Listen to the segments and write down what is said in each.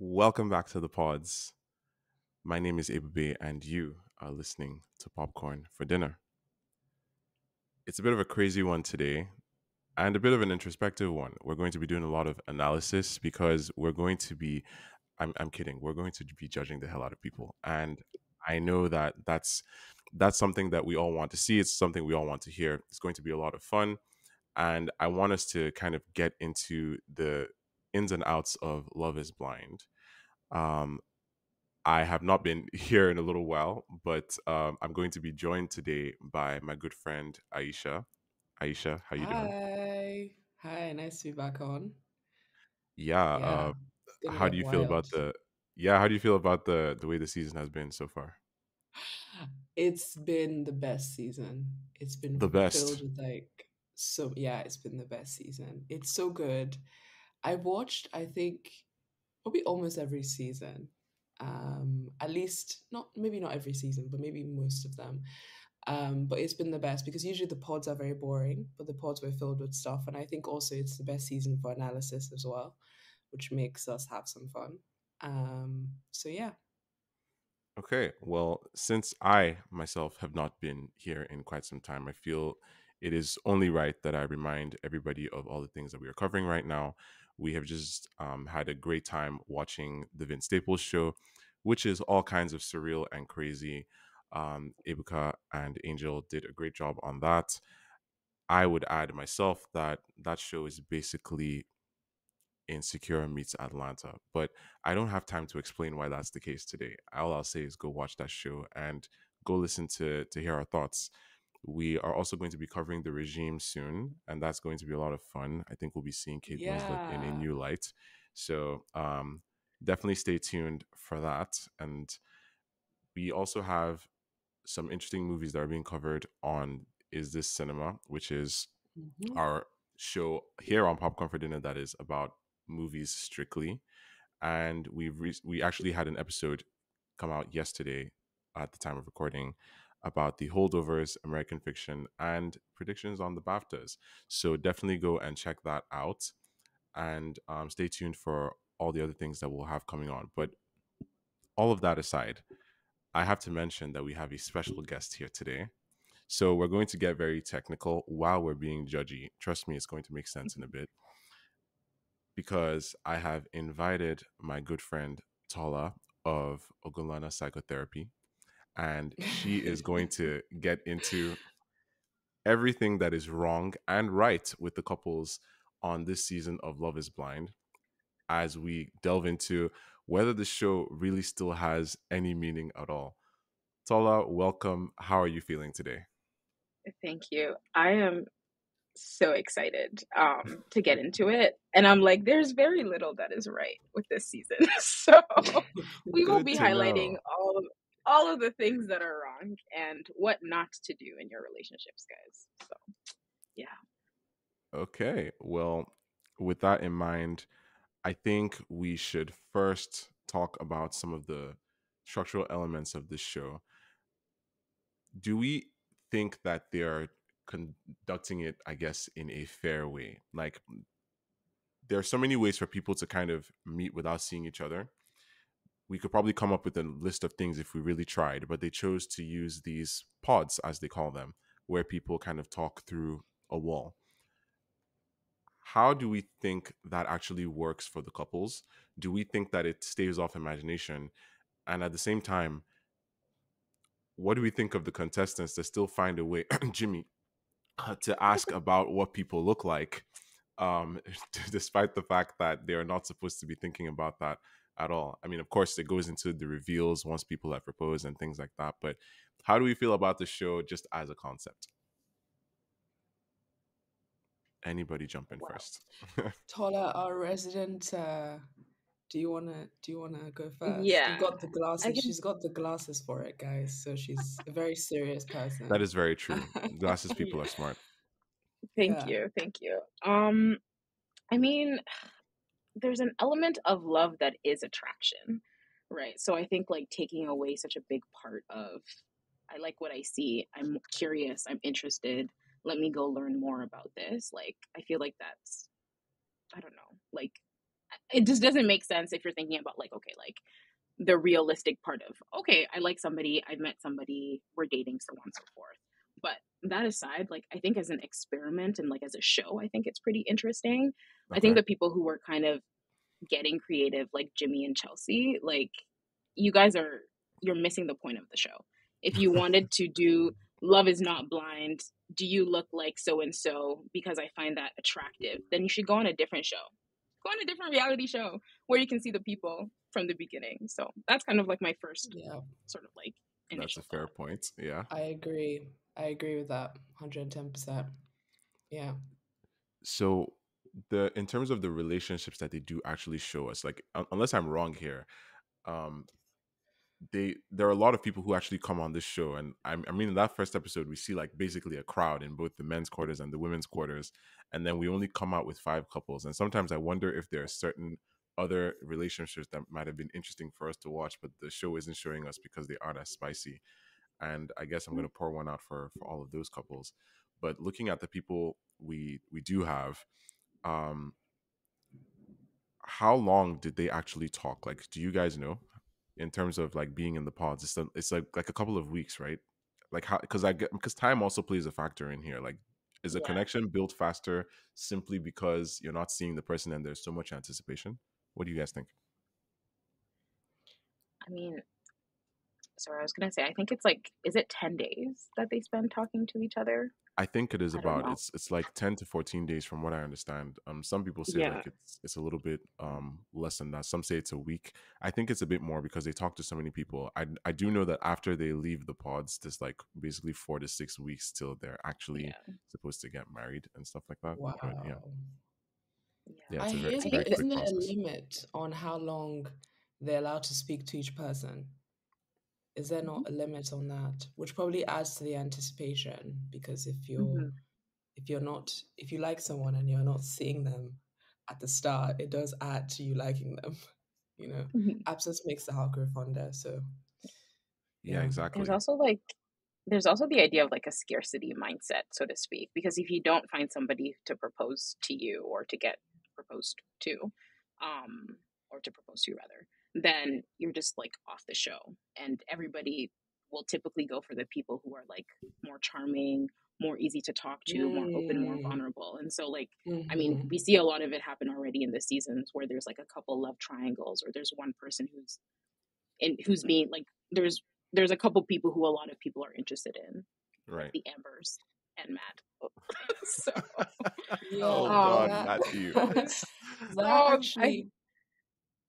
Welcome back to the pods. My name is Ebube, and you are listening to Popcorn for Dinner. It's a bit of a crazy one today, and a bit of an introspective one. We're going to be doing a lot of analysis because we're going to be, I'm kidding, we're going to be judging the hell out of people. And I know that that's something that we all want to see. It's something we all want to hear. It's going to be a lot of fun. And I want us to kind of get into the ins and outs of Love is Blind. Um, I have not been here in a little while, but I'm going to be joined today by my good friend Ayisha. Ayisha, how you doing? Hi. Hi, nice to be back on. Yeah. Yeah, it's been How do like you feel wild. about the? Yeah. How do you feel about the way the season has been so far? It's been the best season. It's been The filled best. with yeah, it's been the best season. It's so good. I watched, I think, probably almost every season. At least not maybe not every season, but maybe most of them. But it's been the best because usually the pods are very boring, but the pods were filled with stuff. And I think also it's the best season for analysis as well, which makes us have some fun. So yeah. Okay. Well, since I myself have not been here in quite some time, I feel it is only right that I remind everybody of all the things that we are covering right now. We have just had a great time watching the Vince Staples show, which is all kinds of surreal and crazy. Ibuka and Angel did a great job on that. I would add myself that that show is basically Insecure meets Atlanta. But I don't have time to explain why that's the case today. All I'll say is go watch that show and go listen to hear our thoughts. We are also going to be covering the regime soon, and that's going to be a lot of fun. I think we'll be seeing Kate Winslet in a Yeah. new light. So definitely stay tuned for that. And we also have some interesting movies that are being covered on Is This Cinema, which is Hmm. our show here on Popcorn for Dinner that is about movies strictly. And we actually had an episode come out yesterday at the time of recording about the holdovers, American fiction, and predictions on the BAFTAs. So definitely go and check that out, and stay tuned for all the other things that we'll have coming on. But all of that aside, I have to mention that we have a special guest here today. So we're going to get very technical while we're being judgy. Trust me, it's going to make sense in a bit because I have invited my good friend Tola of Ogulana Psychotherapy, and she is going to get into everything that is wrong and right with the couples on this season of Love is Blind as we delve into whether the show really still has any meaning at all. Tola, welcome. How are you feeling today? Thank you. I am so excited to get into it. And I'm like, there's very little that is right with this season. So we will Good be to highlighting know. all of the things that are wrong and what not to do in your relationships, guys. So yeah. Okay. Well, with that in mind, I think we should first talk about some of the structural elements of this show. Do we think that they are conducting it, I guess, in a fair way? Like, there are so many ways for people to kind of meet without seeing each other. We could probably come up with a list of things if we really tried, but they chose to use these pods, as they call them, where people kind of talk through a wall. How do we think that actually works for the couples? Do we think that it staves off imagination? And at the same time, what do we think of the contestants that still find a way, Jimmy, to ask about what people look like, um, despite the fact that they are not supposed to be thinking about that at all? I mean, of course, it goes into the reveals once people have proposed and things like that. But how do we feel about the show just as a concept? Anybody jump in Wow. first? Tola, our resident, do you wanna go first? You've Yeah. got the I glasses. can She's got the glasses for it, guys. So she's a very serious That person. is very true. Glasses people are smart. thank Yeah. you. Thank you. I mean, there's an element of love that is attraction, right? So I think like taking away such a big part of I like what I see, I'm curious, I'm interested, let me go learn more about this. Like I feel like that's I don't know, like it just doesn't make sense if you're thinking about like, okay, like the realistic part of, okay, I like somebody, I've met somebody, we're dating, so on and so forth. But that aside, like I think as an experiment and like as a show, I think it's pretty interesting. I think Okay. the people who were kind of getting creative, like Jimmy and Chelsea, like you guys are, you're missing the point of the show. If you wanted to do Love is Not Blind, do you look like so and so because I find that attractive, then you should go on a different show. Go on a different reality show where you can see the people from the beginning. So that's kind of like my first Yeah, sort of like That's a initial fair thought. point. Yeah. I agree. I agree with that 110%. Yeah. So the in terms of the relationships that they do actually show us, like unless I'm wrong here, um, there are a lot of people who actually come on this show, and I mean in that first episode we see like basically a crowd in both the men's quarters and the women's quarters, and then we only come out with 5 couples, and sometimes I wonder if there are certain other relationships that might have been interesting for us to watch, but the show isn't showing us because they aren't as spicy. And I guess I'm going to pour one out for all of those couples. But looking at the people we do have, um, how long did they actually talk? Like, do you guys know? In terms of like being in the pods, it's like a couple of weeks, right? Like how, because I get, because time also plays a factor in here. Like, is a Yeah. connection built faster simply because you're not seeing the person and there's so much anticipation? What do you guys think? I mean, sorry, I was gonna say, I think it's like, is it 10 days that they spend talking to each other? I think it is I don't about, know. it's like 10 to 14 days from what I understand. Some people say Yeah. like it's a little bit less than that. Some say it's a week. I think it's a bit more because they talk to so many people. I do know that after they leave the pods, there's like basically 4 to 6 weeks till they're actually Yeah. supposed to get married and stuff like that. But yeah, Wow. Yeah. yeah, I hear it's a I very think that quick isn't there a process. limit on how long they're allowed to speak to each person? Is there Mhm. not a limit on that? Which probably adds to the anticipation because Mhm. if you're not if you like someone and you're not seeing them at the start, it does add to you liking them. You know, Mhm. absence makes the heart grow fonder. So Yeah, yeah. There's exactly. also like, there's also the idea of like a scarcity mindset, so to speak, because if you don't find somebody to propose to you or to get proposed to, um, or to propose to you rather, then you're just like off the show, and everybody will typically go for the people who are like more charming, more easy to talk to, more open, more Mm, vulnerable. And so like, I mean, hmm. we see a lot of it happen already in the seasons where there's like a couple love triangles, or there's one person who's being like, there's a couple people who a lot of people are interested in, like Right. the Ambers and Matt. So Yeah, Oh God, um that Matthew. that so I actually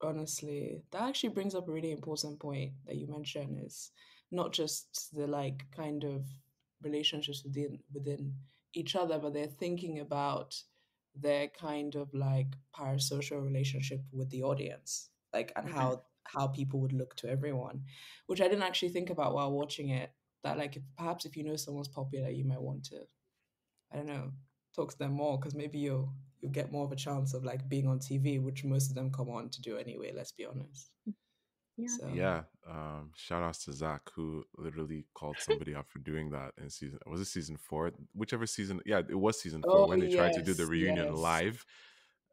honestly, that actually brings up a really important point that you mentioned is not just the like kind of relationships within each other, but they're thinking about their kind of like parasocial relationship with the audience, like and mhm, how people would look to everyone, which I didn't actually think about while watching it. That like if, perhaps if you know someone's popular, you might want to, I don't know, talk to them more because maybe you'll get more of a chance of like being on TV, which most of them come on to do anyway. Let's be honest. yeah. So Yeah. Shout outs to Zach who literally called somebody out for doing that in season, was it season 4? Whichever season, yeah, it was season 4 oh when they tried to do the yes, reunion yes, live.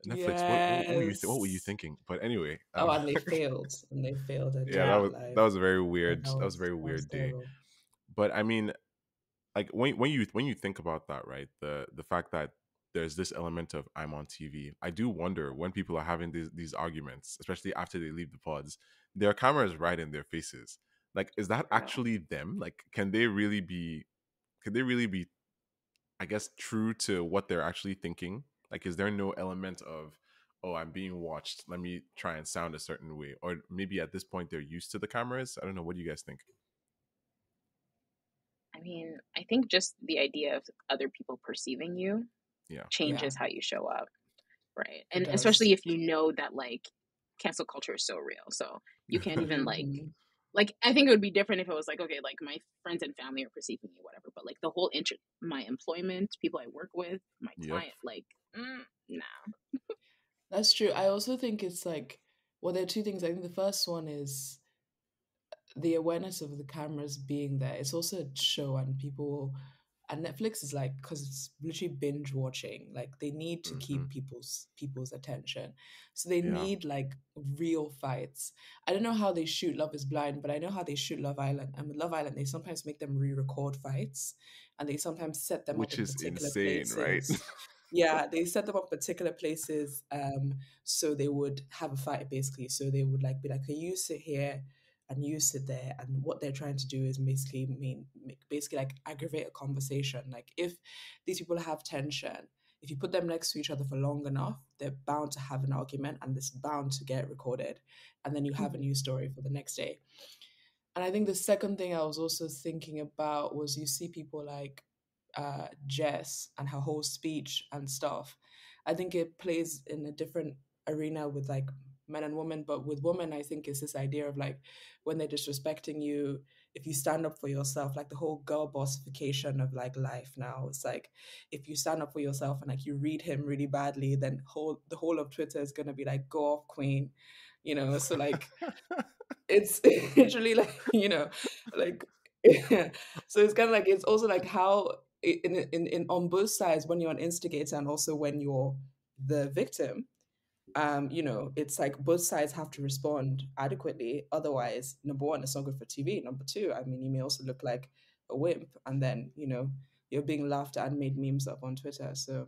Netflix, what were you yes. thinking? But anyway, Oh, and they failed, and they failed at yeah, doing Yeah. it that live. was a very Yeah, weird, that was a very that was weird day. terrible. But I mean, like when you think about that, right? The fact that there's this element of I'm on TV. I do wonder when people are having these arguments, especially after they leave the pods, there are cameras right in their faces. Like, is that Yeah. actually them? Like, can they really be? Can they really be? I guess true to what they're actually thinking. Like, is there no element of, oh, I'm being watched. Let me try and sound a certain way, or maybe at this point they're used to the cameras. I don't know. What do you guys think? I mean, I think just the idea of other people perceiving you Yeah. Yeah, changes how you show up, right? it And especially does. if you know that like cancel culture is so real. So you can't even Hmm. like I think it would be different if it was like, okay, like my friends and family are perceiving me, whatever. But like the whole my employment, people I work with, my Yep. client, like, nah. That's true. I also think it's like, well, there are two things. I think the first one is the awareness of the cameras being there. It's also a show, and people And Netflix is like, because it's literally binge watching, like they need to Hmm. keep people's attention, so they Yeah. need like real fights. I don't know how they shoot Love Is Blind, but I know how they shoot Love Island. And with Love Island, they sometimes make them re-record fights, and they sometimes set them up Which in is particular insane, right? places. Yeah, they set them up particular places, so they would have a fight basically. So they would like be like, "Okay, you sit here and you sit there," and what they're trying to do is basically basically like aggravate a conversation. Like if these people have tension, if you put them next to each other for long enough, they're bound to have an argument, and it's bound to get recorded, and then you have a Mhm. new story for the next day. And I think the second thing I was also thinking about was you see people like Jess and her whole speech and stuff. I think it plays in a different arena with like men and women, but with women, I think it's this idea of like when they're disrespecting you, if you stand up for yourself, like the whole girl bossification of like life now. It's like if you stand up for yourself and like you read him really badly, then the whole of Twitter is gonna be like, go off, queen, you know. So like it's literally like like so it's kind of like it's also like how in on both sides when you're an instigator and also when you're the victim, it's like both sides have to respond adequately, otherwise number one, it's not good for TV. Number two, I mean, you may also look like a wimp, and then you're being laughed at and made memes up on Twitter. So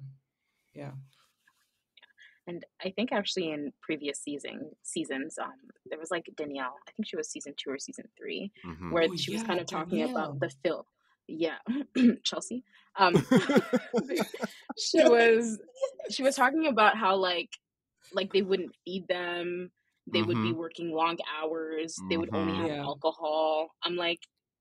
yeah. And I think actually in previous seasons, there was like Danielle. I think she was season 2 or season 3, Hmm. where Oh she was yeah, kind of talking about Danielle. the film. Yeah, Chelsea. Um, she was she was talking about how like they wouldn't feed them, they would be Hmm. working long hours, they would only Hmm. have Yeah. alcohol. I'm like,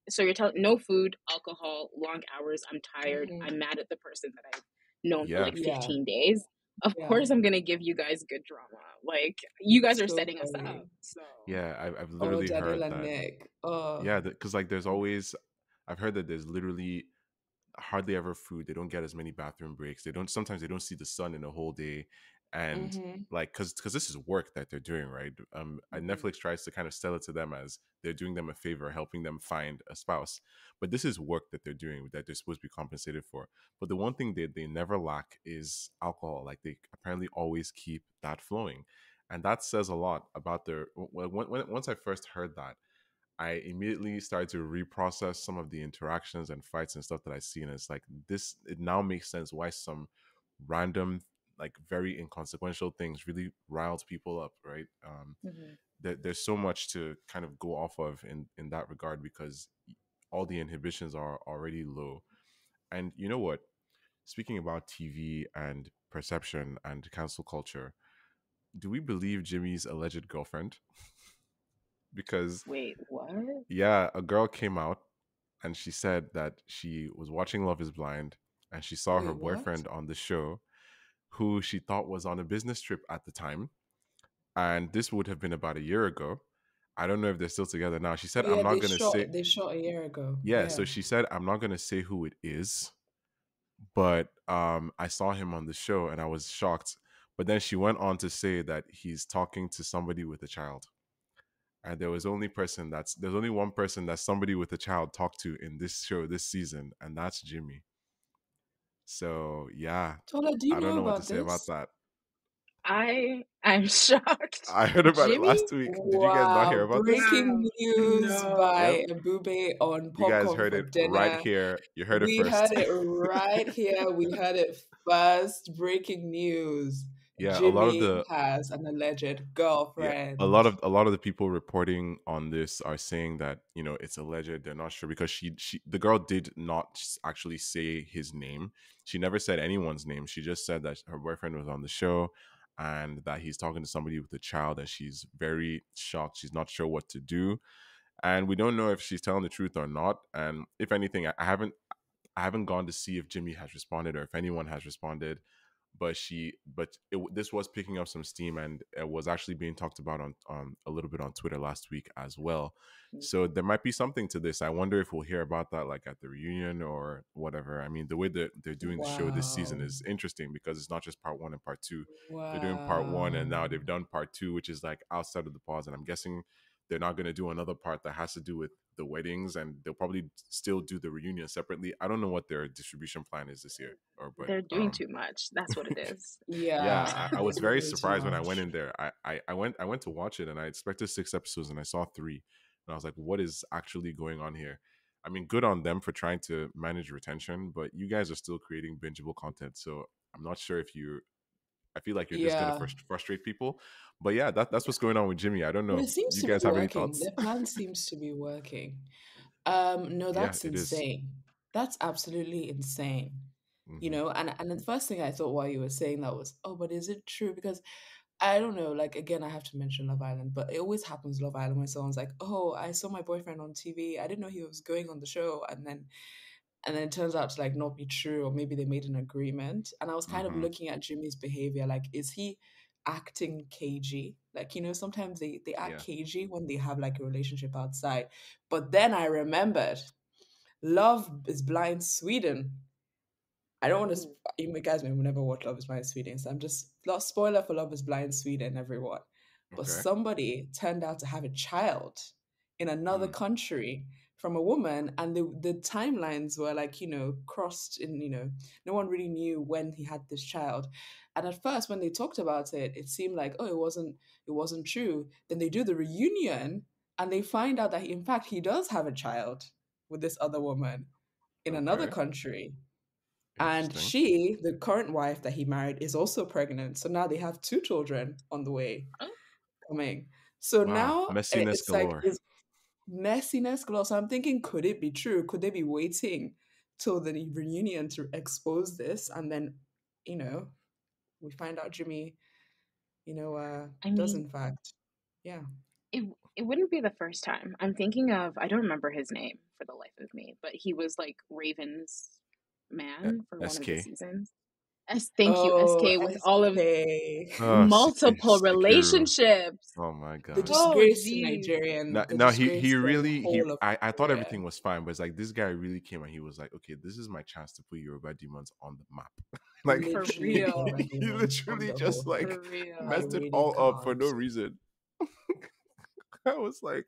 so you're telling no food, alcohol, long hours. I'm tired. Hmm. I'm mad at the person that I've known for Yeah. like Yeah. 15 days. Of Yeah. course, I'm gonna give you guys good drama. Like you guys are So setting us funny. up. So Yeah, I've Oh, literally Daniel heard and that. Nick. Oh. Yeah, because like there's always, I've heard that there's literally hardly ever food. They don't get as many bathroom breaks. They don't, sometimes they don't see the sun in a whole day. And Mm-hmm. like, cause this is work that they're doing, right? And mhm, Netflix tries to kind of sell it to them as they're doing them a favor, helping them find a spouse. But this is work that they're doing that they're supposed to be compensated for. But the one thing that they never lack is alcohol. Like they apparently always keep that flowing. And that says a lot about their, once I first heard that, I immediately started to reprocess some of the interactions and fights and stuff that I see, and it's like this. It now makes sense why some random, like very inconsequential things really riles people up, right? mhm. There's so much to kind of go off of in that regard because all the inhibitions are already low. And you know what? Speaking about TV and perception and cancel culture, do we believe Jimmy's alleged girlfriend? Because Wait, what? yeah, a girl came out and she said that she was watching Love Is Blind and she saw her Wait, what? boyfriend on the show, who she thought was on a business trip at the time. And this would have been about a year ago. I don't know if they're still together now. She Oh said, I'm yeah, not going to say, they shot a year ago. yeah. Yeah. So she said, I'm not going to say who it is, but I saw him on the show and I was shocked. But then she went on to say that he's talking to somebody with a child. And there's only one person that somebody with a child talked to in this show this season, and that's Jimmy. So yeah, Tola, do you I don't know know what to about say about this? that. I am shocked. I heard about it Jimmy? last week. Did you guys not hear Wow, about this? breaking Wow. news Yep. by No. Ebube on You guys Popcorn heard for it right Dinner. here. You heard it We heard first. it right here. We heard it first. Breaking news. Yeah, a lot of Jimmy the has an alleged yeah, girlfriend. a lot of the people reporting on this are saying that it's alleged. They're not sure because the girl did not actually say his name. She never said anyone's name. She just said that her boyfriend was on the show and that he's talking to somebody with a child, and she's very shocked. She's not sure what to do, and we don't know if she's telling the truth or not. And if anything, I haven't gone to see if Jimmy has responded or if anyone has responded, this was picking up some steam and it was actually being talked about on a little bit on Twitter last week as well. So there might be something to this. I wonder if we'll hear about that like at the reunion or whatever. I mean, the way that they're doing the show this season Wow. is interesting because it's not just part one and part two. They're doing part one and now Wow. they've done part two, which is like outside of the pause. And I'm guessing they're not going to do another part that has to do with the weddings, and they'll probably still do the reunion separately. I don't know what their distribution plan is this year, or but They're doing too much. That's what it is. yeah, Yeah, I they're was doing very way too surprised when I went much. in there. I went to watch it and I expected 6 episodes and I saw three, and I was like, what is actually going on here? I mean, good on them for trying to manage retention, but you guys are still creating bingeable content, so I'm not sure if you. I feel like you're just gonna Yeah, frustrate people, but yeah, that's what's going on with Jimmy. I don't but know. it seems You to be guys have any working. thoughts? Their plan seems to be working. No, Yeah, that's it is. insane. That's absolutely insane. Mm-hmm. And the first thing I thought while you were saying that was, oh, but is it true? Because I don't know, like again, I have to mention Love Island, but it always happens Love Island when someone's like, oh, I saw my boyfriend on TV. I didn't know he was going on the show, and then it turns out to like not be true, or maybe they made an agreement. And I was kind of Mm-hmm. looking at Jimmy's behavior, like, is he acting cagey? Like, sometimes they act Yeah. cagey when they have like a relationship outside. But then I remembered Love is Blind Sweden. I don't want to. Ooh. You guys may never watch Love Is Blind Sweden, so I'm just not spoiler for Love Is Blind Sweden, everyone. But Okay. somebody turned out to have a child in another Mm. country from a woman, and the timelines were like crossed in no one really knew when he had this child. And at first, when they talked about it, it seemed like it wasn't true. Then they do the reunion, and they find out that in fact he does have a child with this other woman in another Okay. country. And Interesting. she, the current wife that he married, is also pregnant. So now they have two children on the way Oh, coming. So Wow. now Messiness it's like galore. it's messiness galore. So I'm thinking, could it be true? Could they be waiting till the reunion to expose this, and then, you know, we find out Jimmy, I does mean, in fact, yeah. it it wouldn't be the first time. I'm thinking of, I don't remember his name for the life of me, but he was like Raven's man for one of the SK. seasons. Thank you, Oh, SK, with all of SK, Oh, multiple Sekiru. relationships. Oh my the gosh. Oh, disgrace to geez. Nigerian, No, the no, he disgrace to the really he. whole of I thought Nigeria. everything was fine, but it's like this guy really came and he was like, okay, this is my chance to put Yoruba demons on the map. Like For Literally put real. Yoruba he demons on literally the whole just like thing. For I real. messed it really all up for can't. no reason. I was like,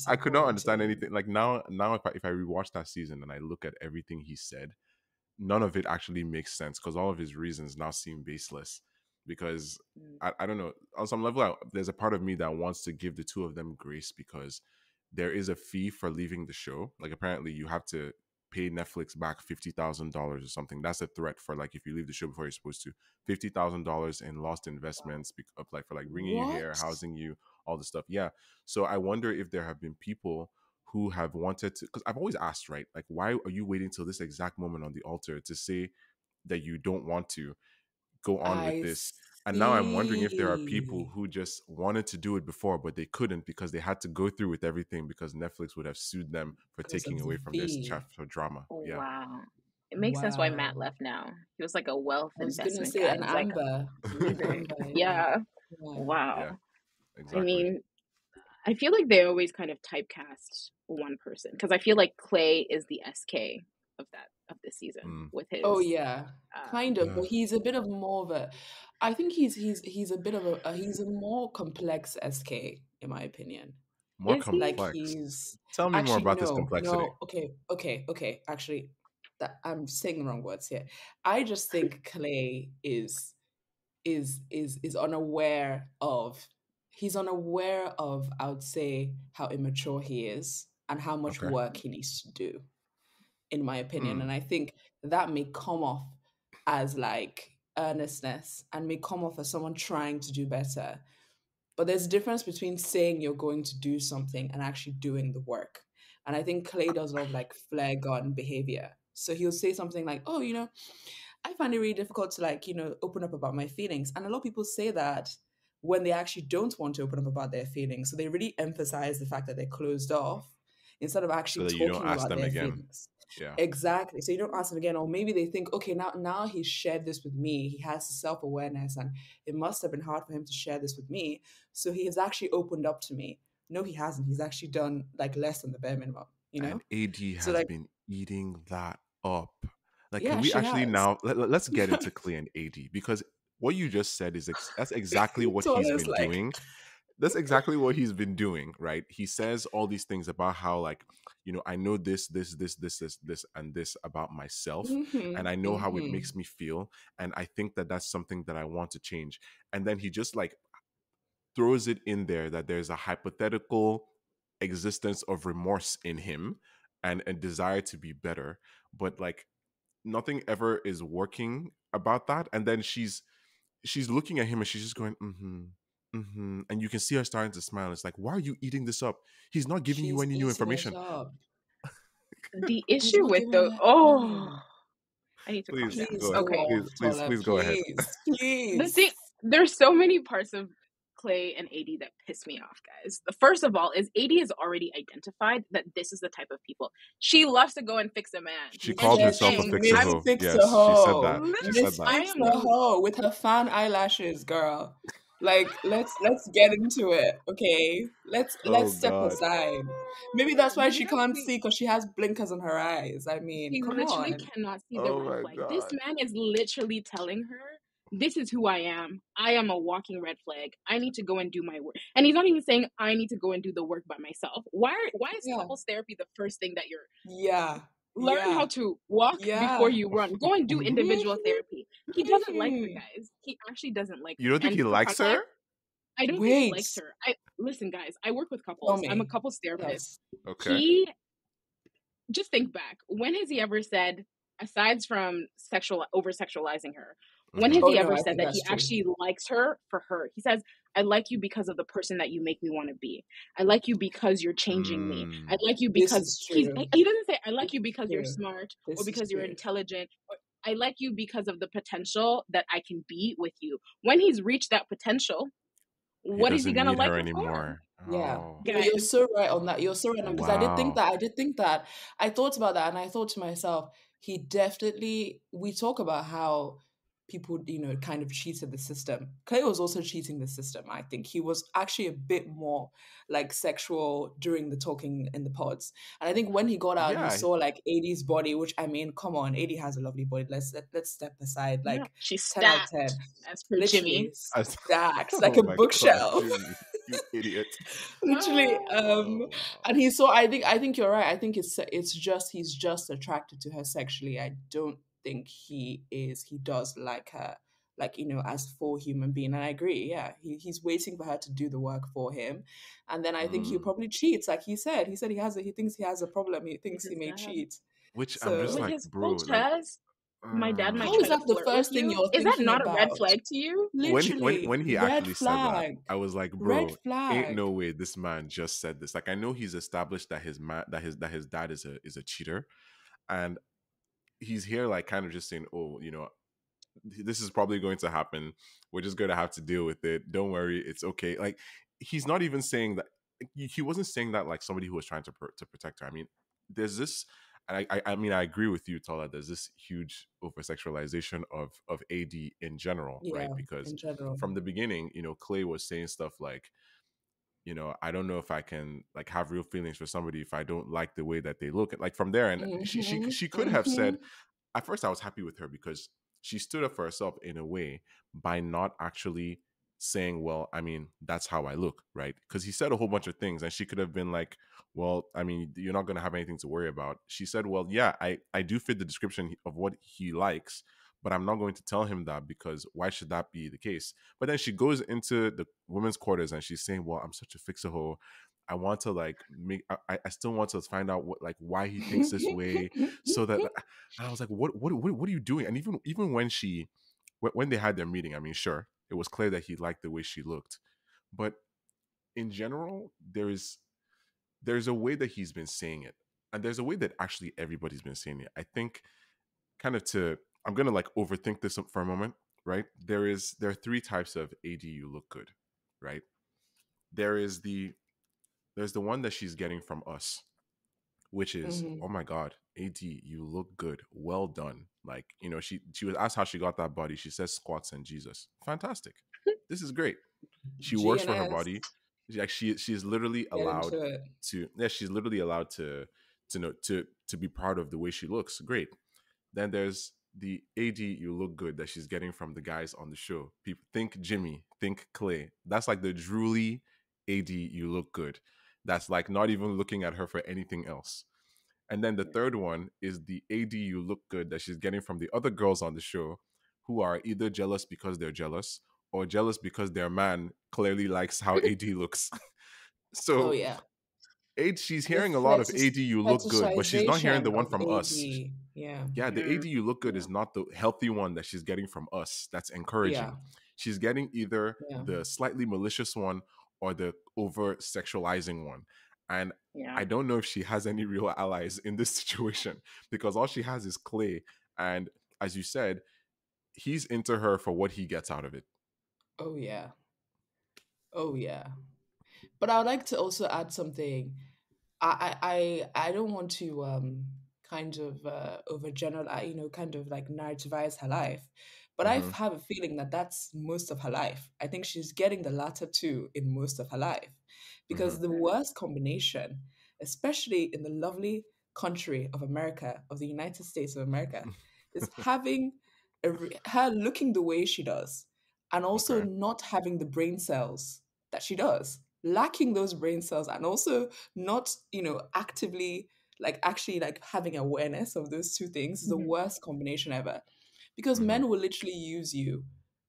I could not understand Disappointing. anything. Like now if I rewatch that season and I look at everything he said, none of it actually makes sense because all of his reasons now seem baseless. Because Mm. I don't know, on some level, there's a part of me that wants to give the two of them grace because there is a fee for leaving the show. Like apparently, you have to pay Netflix back $50,000 or something. That's a threat for like if you leave the show before you're supposed to. $50,000 in lost investments of like for like bringing you here, What? housing you, all the stuff. Yeah. So I wonder if there have been people who have wanted to, because I've always asked, right? Like, why are you waiting till this exact moment on the altar to say that you don't want to go on with I this? And now I'm wondering if there are people see. who just wanted to do it before, but they couldn't because they had to go through with everything because Netflix would have sued them for Because taking of the away from their fee. for drama. Oh, Yeah. wow. It makes sense why Matt Wow. left now. He was like a wealth I was gonna investment say guy. an He's like, amber. An leaving. amber, yeah. Yeah. Yeah. Yeah, Wow. I exactly. mean, I feel like they always kind of typecast one person because I feel like Clay is the SK of this season Mm. with Oh his yeah. Kind of, but he's a bit of more of a I think he's a bit of he's a more complex SK in my opinion. More is he? Like complex. he's Tell me more actually about this no, complexity. no, okay. Actually, that I'm saying the wrong words here. I just think Clay is unaware of he's unaware of, I would say, how immature he is and how much Okay. work he needs to do, in my opinion. Hmm. And I think that may come off as like earnestness and may come off as someone trying to do better. But there's a difference between saying you're going to do something and actually doing the work. And I think Clay does a lot of like flare gun behavior. So he'll say something like, oh, I find it really difficult to like, open up about my feelings. And a lot of people say that when they actually don't want to open up about their feelings. So they really emphasize the fact that they're closed off instead of So actually that you don't talking ask about them their again. feelings. Yeah. Exactly. So you don't ask them again, or maybe they think, okay, now he's shared this with me. He has self awareness, and it must have been hard for him to share this with me. So he has actually opened up to me. No, he hasn't. He's actually done like less than the bare minimum. And AD So has like, been eating that up. Like, can yeah, we she actually has. now let's get into Clay and AD because what you just said is that's exactly what he's Tola's been like, doing. that's exactly what he's been doing, right? He says all these things about how, like, I know this, and this about myself, and I know how it Mm-hmm. makes me feel, and I think that that's something that I want to change. And then he just like throws it in there that there's a hypothetical existence of remorse in him and a desire to be better, but like nothing ever is working about that. And then she's looking at him and she's just going, mm-hmm. Mm-hmm. And you can see her starting to smile. It's like, why are you eating this up? He's not giving you She's any new eating it information. up. The He's issue not with giving the her oh, anything. I need to calm Please down. Please go ahead. go Okay. off, Tola. Please go ahead. Please, The thing, please. there's so many parts of Clay and AD that piss me off, guys. The first of all is AD has already identified that this is the type of people. She loves to go and fix a man. She He And called she's said herself a she's saying, fixer Miss hoe. Fixer Yes, she said Ho. that. She said Miss that. I Fixer am Ho with her fan eyelashes, girl. Like, let's get into it, okay? Oh Let's step God. aside. Maybe that's why did you she guys can't see? see because she has blinkers on her eyes. I mean, She come literally on. cannot see the Oh red my flag. This God. man is literally telling her, this is who I am. I am a walking red flag. I need to go and do my work. And he's not even saying I need to go and do the work by myself. Why is Yeah, couples therapy the first thing that you're yeah, learn how yeah, to walk before yeah. you run? Go and do individual therapy. He doesn't like her, Mhm. guys. He actually doesn't like You her. don't think And he for likes her? context, I don't think he Wait, likes her. I listen, guys, I work with tell couples. I'm a me. couples Tell therapist. us. Okay. He just think back. When has he ever said, aside from over sexualizing her, when has Mm-hmm. Oh he no, ever I said think that that's he true. actually likes her for her? He says, I like you because of the person that you make me want to be. I like you because you're changing me. I Mm. like you This because is he true. doesn't say I like This you is because you're true. smart or This is because you're true. intelligent. Or, I like you because of the potential that I can be with you. When he's reached that potential, He what is he doesn't gonna need like her her for? anymore. Yeah. Oh. No, you're Guys, so right on that. You're so right on because I did think Wow. that. I did think that. I thought about that and I thought to myself, he definitely we talk about how people, kind of cheated the system. Clay was also cheating the system, I think. He was actually a bit more like sexual during the talking in the pods. And I think when he got out, he Yeah. saw like AD's body, which I mean, come on, AD has a lovely body. Let's step aside. yeah, Like she's 10 out of 10. stacked as per Literally Jimmy. As- stacked like oh a my God, bookshelf. Jimmy, you idiot. Literally. Oh wow. And he saw, I think you're right. I think it's just he's just attracted to her sexually. I don't think he does like her, like, as full human being. And I agree, yeah. He's waiting for her to do the work for him. And then I think he'll Mm. probably cheat. Like he said he thinks he has a problem. He With thinks he his may dad. cheat. Which I'm just With So like, his full bro, like, chest, my dad might how try is to that the flirt with first thing you. you're Is that thinking not a red about? flag to you? when he Literally, when he red actually said that, flag. I was like, Red bro, ain't flag. no way this man just said this. Like, I know he's established that his dad is a cheater, and he's here like kind of just saying, oh, this is probably going to happen. We're just going to have to deal with it. Don't worry, it's okay. Like, he's not even saying that. He wasn't saying that like somebody who was trying to protect her. I mean, there's this. I mean, I agree with you, Tola. There's this huge over sexualization of AD in general, right? Yeah, Because in general. from the beginning, Clay was saying stuff like, I don't know if I can like have real feelings for somebody if I don't like the way that they look. Like from there, and Mm-hmm. she could have Mm-hmm. said, at first I was happy with her because she stood up for herself in a way by not actually saying, well, I mean, that's how I look, right? Because he said a whole bunch of things and she could have been like, well, I mean, you're not going to have anything to worry about. She said, well, yeah, I do fit the description of what he likes, but I'm not going to tell him that because why should that be the case? But then she goes into the women's quarters and she's saying, well, I'm such a fixer hoe. I want to like make I still want to find out what like why he thinks this way so that, and I was like, what are you doing? And even when when they had their meeting, I mean, sure, it was clear that he liked the way she looked, but in general, there's a way that he's been saying it, and there's a way that actually everybody's been saying it. I think kind of to I'm gonna like overthink this for a moment, right? There are three types of AD you look good, right? There is there's the one that she's getting from us, which is, Mm-hmm. oh my god, AD, you look good, well done. Like, she was asked how she got that body. She says squats and Jesus. Fantastic. This is great. She works for her GNS, body. Like she's literally get allowed into it. to, yeah, she's literally allowed to know to be proud of the way she looks. Great. Then there's the AD you look good that she's getting from the guys on the show. People think Jimmy, think Clay. That's like the drooly AD, you look good. That's like not even looking at her for anything else. And then the Yeah. third one is the AD, you look good, that she's getting from the other girls on the show who are either jealous because they're jealous or jealous because their man clearly likes how AD looks. Oh So yeah. she's The hearing a lot of AD, you look good, but she's not hearing the fetishization one of from us. AD. Yeah. Yeah, the Yeah. AD you look good Yeah. is not the healthy one that she's getting from us. That's Yeah. encouraging. She's getting either Yeah. the slightly malicious one or the over sexualizing one. And Yeah. I don't know if she has any real allies in this situation because all she has is Clay. And as you said, he's into her for what he gets out of it. Oh yeah. Oh yeah. But I would like to also add something. I don't want to kind of overgeneralize, kind of like narrativize her life, but I Mm-hmm. have a feeling that that's most of her life. I think she's getting the latter two in most of her life, Mm-hmm. because the worst combination, especially in the lovely country of America, of the United States of America, is having her looking the way she does, and also Okay. not having the brain cells that she does, lacking those brain cells, and also not actively, like actually like having awareness of those two things, is the Mhm. worst combination ever, because Mm-hmm. men will literally use you,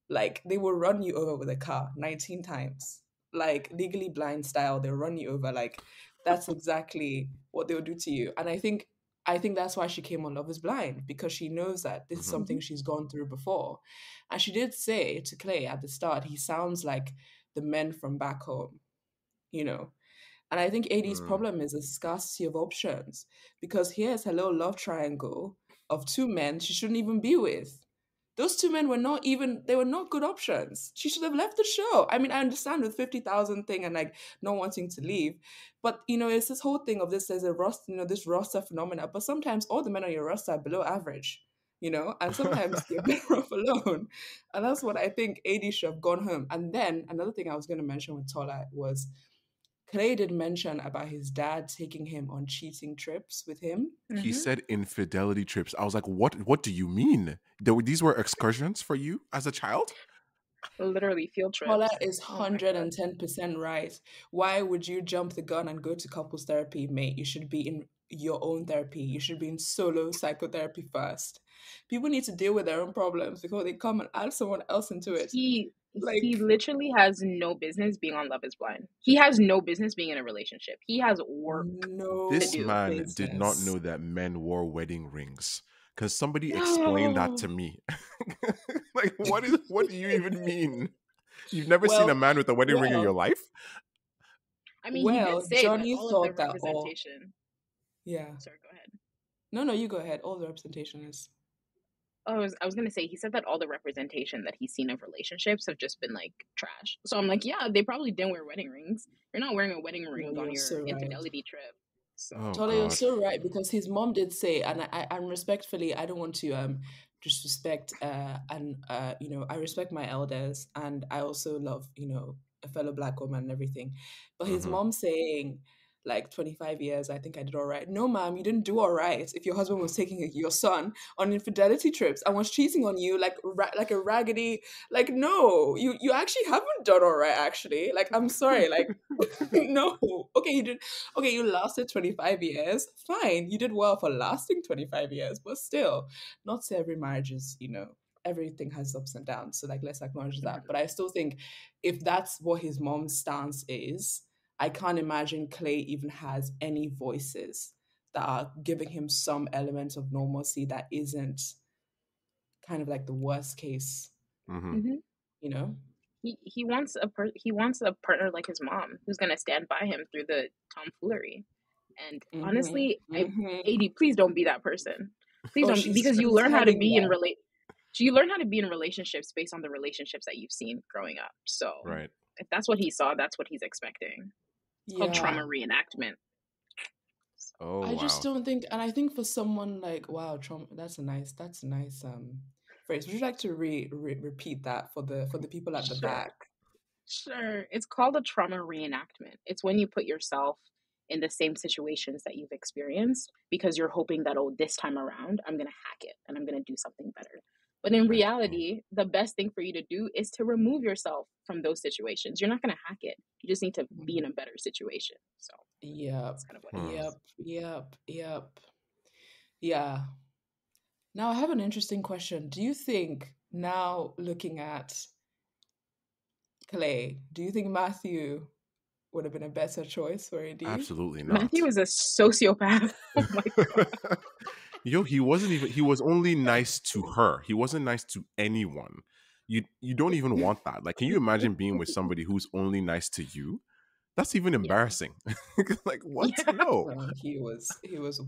like they will run you over with a car 19 times, like Legally Blind style. They'll run you over, like that's exactly what they'll do to you. And I think that's why she came on Love Is Blind, because she knows that this is Mm-hmm. something Mhm. she's gone through before. And she did say to Clay at the start, he sounds like the men from back home, you know. And I think AD's Mm. problem is a scarcity of options, because here's her little love triangle of two men she shouldn't even be with. Those two men were not even, they were not good options. She should have left the show. I mean, I understand with 50,000 thing and like not wanting to leave, but it's this whole thing of this, there's a roster, this roster phenomena, but sometimes all the men on your roster are below average, and sometimes you're better off alone. And that's what I think AD should have gone home. And then another thing I was going to mention with Tola was, Clay did mention about his dad taking him on cheating trips with him. He Mhm. said infidelity trips. I was like, what do you mean? These were excursions for you as a child? Literally field Paula trips. is Oh my god. 110% right. Why would you jump the gun and go to couples therapy, mate? You should be in your own therapy. You should be in solo psychotherapy first. People need to deal with their own problems before they come and add someone else into it. He Like, literally has no business being on Love Is Blind. He has no business being in a relationship. He has work to This no do. man did not business. know that men wore wedding rings. Can somebody explain that to me? Like, what do you even mean? You've never seen a Well, man with a wedding ring in your well, life? I mean, he did well, say that Johnny all of the thought that all, representation. yeah. Sorry, go ahead. No, you go ahead. All the representation is. Oh, I was gonna say he said that all the representation that he's seen of relationships have just been like trash. So I'm like, yeah, they probably didn't wear wedding rings. You're not wearing a wedding No, ring on you're your so right. infidelity trip. So Oh Tola, you're God. so right, because his mom did say, and I'm respectfully, I don't want to disrespect, and I respect my elders, and I also love a fellow black woman and everything, but his Mm-hmm. mom saying, like, 25 years, I think I did all right. No, ma'am, you didn't do all right. If your husband was taking your son on infidelity trips and was cheating on you like a raggedy, like, no, you actually haven't done all right. Actually, like, I'm sorry, like. No. Okay, you did. Okay, you lasted 25 years. Fine, you did well for lasting 25 years, but still, not to every marriage is, everything has ups and downs. So, like, let's acknowledge that. mhm. But I still think if that's what his mom's stance is, I can't imagine Clay even has any voices that are giving him some element of normalcy that isn't kind of like the worst case, Mm-hmm. Mhm. you know? He wants a partner like his mom who's gonna stand by him through the tomfoolery. And Mm-hmm. honestly, Mm-hmm. AD, please don't be that person. Please Oh, don't, because you she's learn how to heading be in there. relate. You learn how to be in relationships based on the relationships that you've seen growing up. So Right. if that's what he saw, that's what he's expecting. It's called Yeah. trauma reenactment. Oh I just wow. don't think, and I think for someone like, wow, trauma, that's a nice phrase. Would you like to repeat that for the people at the Sure, back? sure. It's called a trauma reenactment. It's when you put yourself in the same situations that you've experienced because you're hoping that, oh, this time around, I'm going to hack it and I'm going to do something better. But in I see. reality, the best thing for you to do is to remove yourself from those situations. You're not going to hack it. You just need to be in Mhm. a better situation. So that's Yep. kind of what it Hmm. is. Yep. Yeah. Now I have an interesting question. Do you think now looking at Clay, do you think Matthew would have been a better choice for AD? Absolutely Matthew not. is a sociopath. Oh my God. Yo, he wasn't even, he was only nice to her. He wasn't nice to anyone. You don't even want that. Like, can you imagine being with somebody who's only nice to you? That's even Yeah. embarrassing. Like, what? Yeah. No. No, he was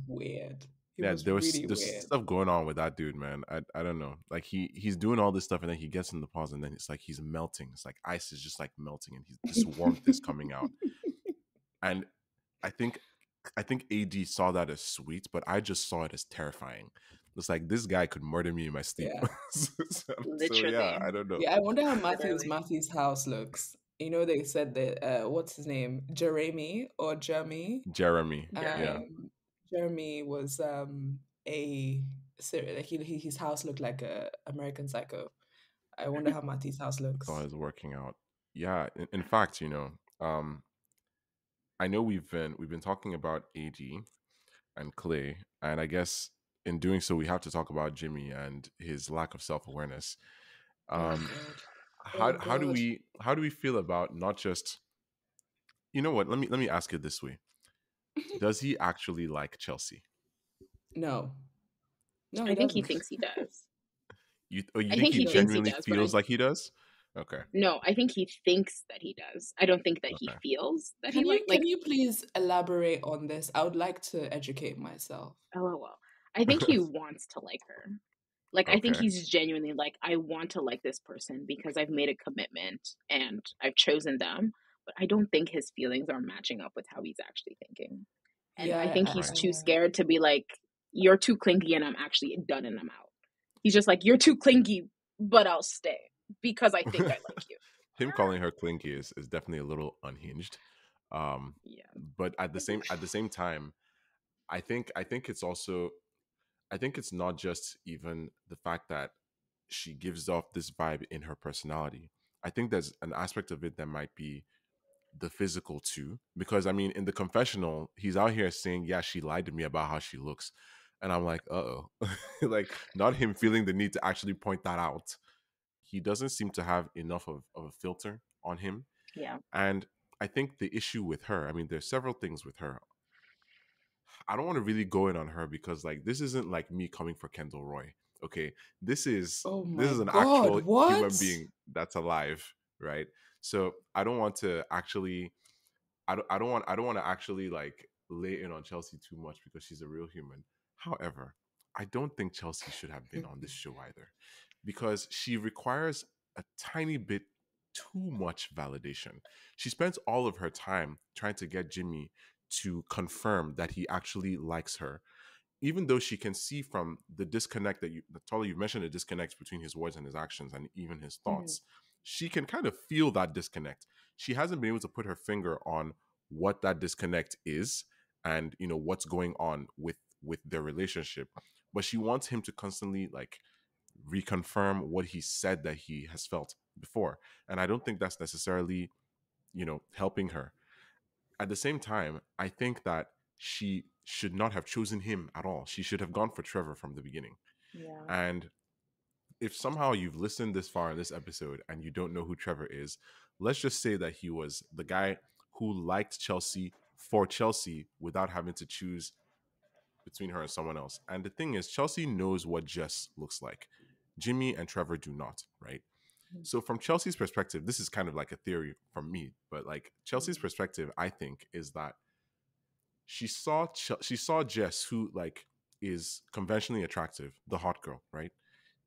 weird. He Yeah, was there was really there's weird. stuff going on with that dude, man. I don't know. Like he's doing all this stuff and then he gets in the pause and then it's like he's melting. It's like ice is just like melting and he's this warmth is coming out. And I think I think AD saw that as sweet, but I just saw it as terrifying. It's like this guy could murder me in my sleep. Yeah. So yeah, Literally. I don't know. Yeah, I wonder how Literally. Matthew's house looks. You know, they said that what's his name? Jeremy or Jeremy? Jeremy. Yeah. Jeremy. Jeremy was a like his house looked like a American Psycho. I wonder how Matthew's house Saw looks. his working out. Yeah. In fact, I know we've been talking about AD and Clay, and I guess in doing so, we have to talk about Jimmy and his lack of self awareness. Oh Um, God. Oh how do God. we feel about not just, you know what? Let me ask it this way: does he actually like Chelsea? No. No, he I think he doesn't. thinks he does. You I think think he he No, he thinks he genuinely does, but I feels like he does? Okay, no, I think he thinks that he does. I don't think that he okay. feels that he can you like please elaborate on this? I would like to educate myself. LOL. I think he wants to like her. Like I think Okay. he's genuinely like I want to like this person because I've made a commitment and I've chosen them, but I don't think his feelings are matching up with how he's actually thinking. And I Yeah, think he's Right. too scared to be like you're too clingy and I'm actually done and I'm out. He's just like you're too clingy, but I'll stay because I think I like you. Him calling her clinky is definitely a little unhinged. Um, Yeah. but at the same time, I think it's also, I think it's not just even the fact that she gives off this vibe in her personality. I think there's an aspect of it that might be the physical too. Because I mean, in the confessional, he's out here saying, "Yeah, she lied to me about how she looks," and I'm like, "Uh oh," like not him feeling the need to actually point that out. He doesn't seem to have enough of a filter on him, Yeah. and I think the issue with her, I mean, there's several things with her. I don't want to really go in on her because like this isn't like me coming for Kendall Roy. Okay. This is oh this my is an God, actual what? human being that's alive, right? So I don't want to actually I don't want to actually like lay in on Chelsea too much because she's a real human. However, I don't think Chelsea should have been on this show either because she requires a tiny bit too much validation. She spends all of her time trying to get Jimmy to confirm that he actually likes her, even though she can see from the disconnect Tola, you mentioned the disconnect between his words and his actions and even his Mhm. thoughts. She can kind of feel that disconnect. She hasn't been able to put her finger on what that disconnect is and what's going on with their relationship, but she wants him to constantly like reconfirm what he said that he has felt before, and I don't think that's necessarily helping her. At the same time, I think that she should not have chosen him at all. She should have gone for Trevor from the beginning. Yeah. And if somehow you've listened this far in this episode and you don't know who Trevor is, let's just say that he was the guy who liked Chelsea for Chelsea without having to choose between her and someone else. And the thing is, Chelsea knows what Jess looks like. Jimmy and Trevor do not, right? So from Chelsea's perspective, this is kind of like a theory from me, but like Chelsea's Mhm. perspective, I think, is that she saw Jess, who like is conventionally attractive, the hot girl, right?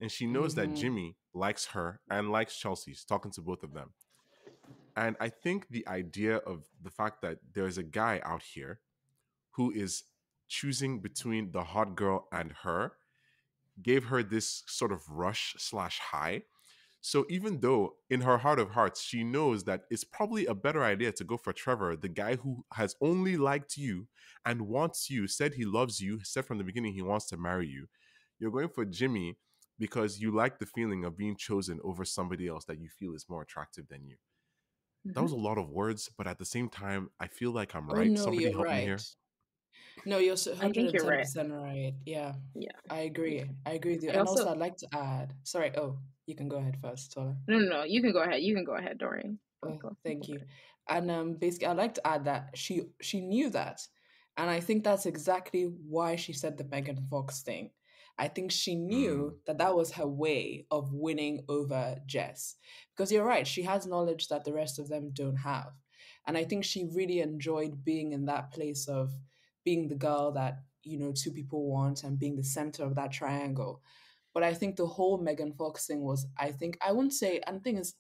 And she knows that Mm-hmm. Jimmy likes her and likes Chelsea. She's talking to both of them. And I think the idea of the fact that there's a guy out here who is choosing between the hot girl and her gave her this sort of rush slash high. So even though in her heart of hearts she knows that it's probably a better idea to go for Trevor, the guy who has only liked you and wants you, said he loves you, said from the beginning he wants to marry you. You're going for Jimmy, because you like the feeling of being chosen over somebody else that you feel is more attractive than you. That was Hmm. a lot of words, but at the same time, I feel like I'm Oh right. no, Somebody you're help me right. here. No, you're I think you're right. 110% right. Yeah, Yeah, I yeah. agree. I agree with you. I And also also, I'd like to add. Sorry. Oh, you can go ahead first, Tola. no, no, no. You can go ahead. You can go ahead. Don't worry. Go, Oh, go, go thank for you. it. And basically, I'd like to add that she knew that, and I think that's exactly why she said the Megan Fox thing. I think she Mm, knew that that was her way of winning over Jess, because you're right, she has knowledge that the rest of them don't have, and I think she really enjoyed being in that place of being the girl that two people want and being the center of that triangle. But I think the whole Megan Fox thing was, I think, I wouldn't say, and the thing is,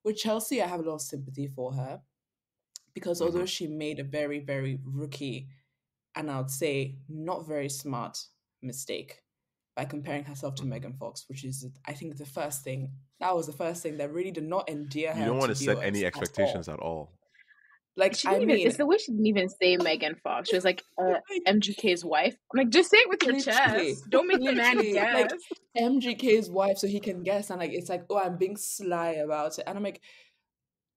with Chelsea, I have a lot of sympathy for her because mm-hmm, although she made a very, very rookie and I would say not very smart mistake by comparing herself to mm-hmm. Megan Fox, which is, I think, that was the first thing that really did not endear You her don't want to to set viewers any at all. expectations at all. Like, She I didn't even. mean, It's the way she didn't even say Megan Fox. She was like, like, MGK's wife. I'm like, just say it with your literally, chest. Don't make the man literally, guess. like MGK's wife, so he can guess, and like it's like, oh, I'm being sly about it, and I'm like,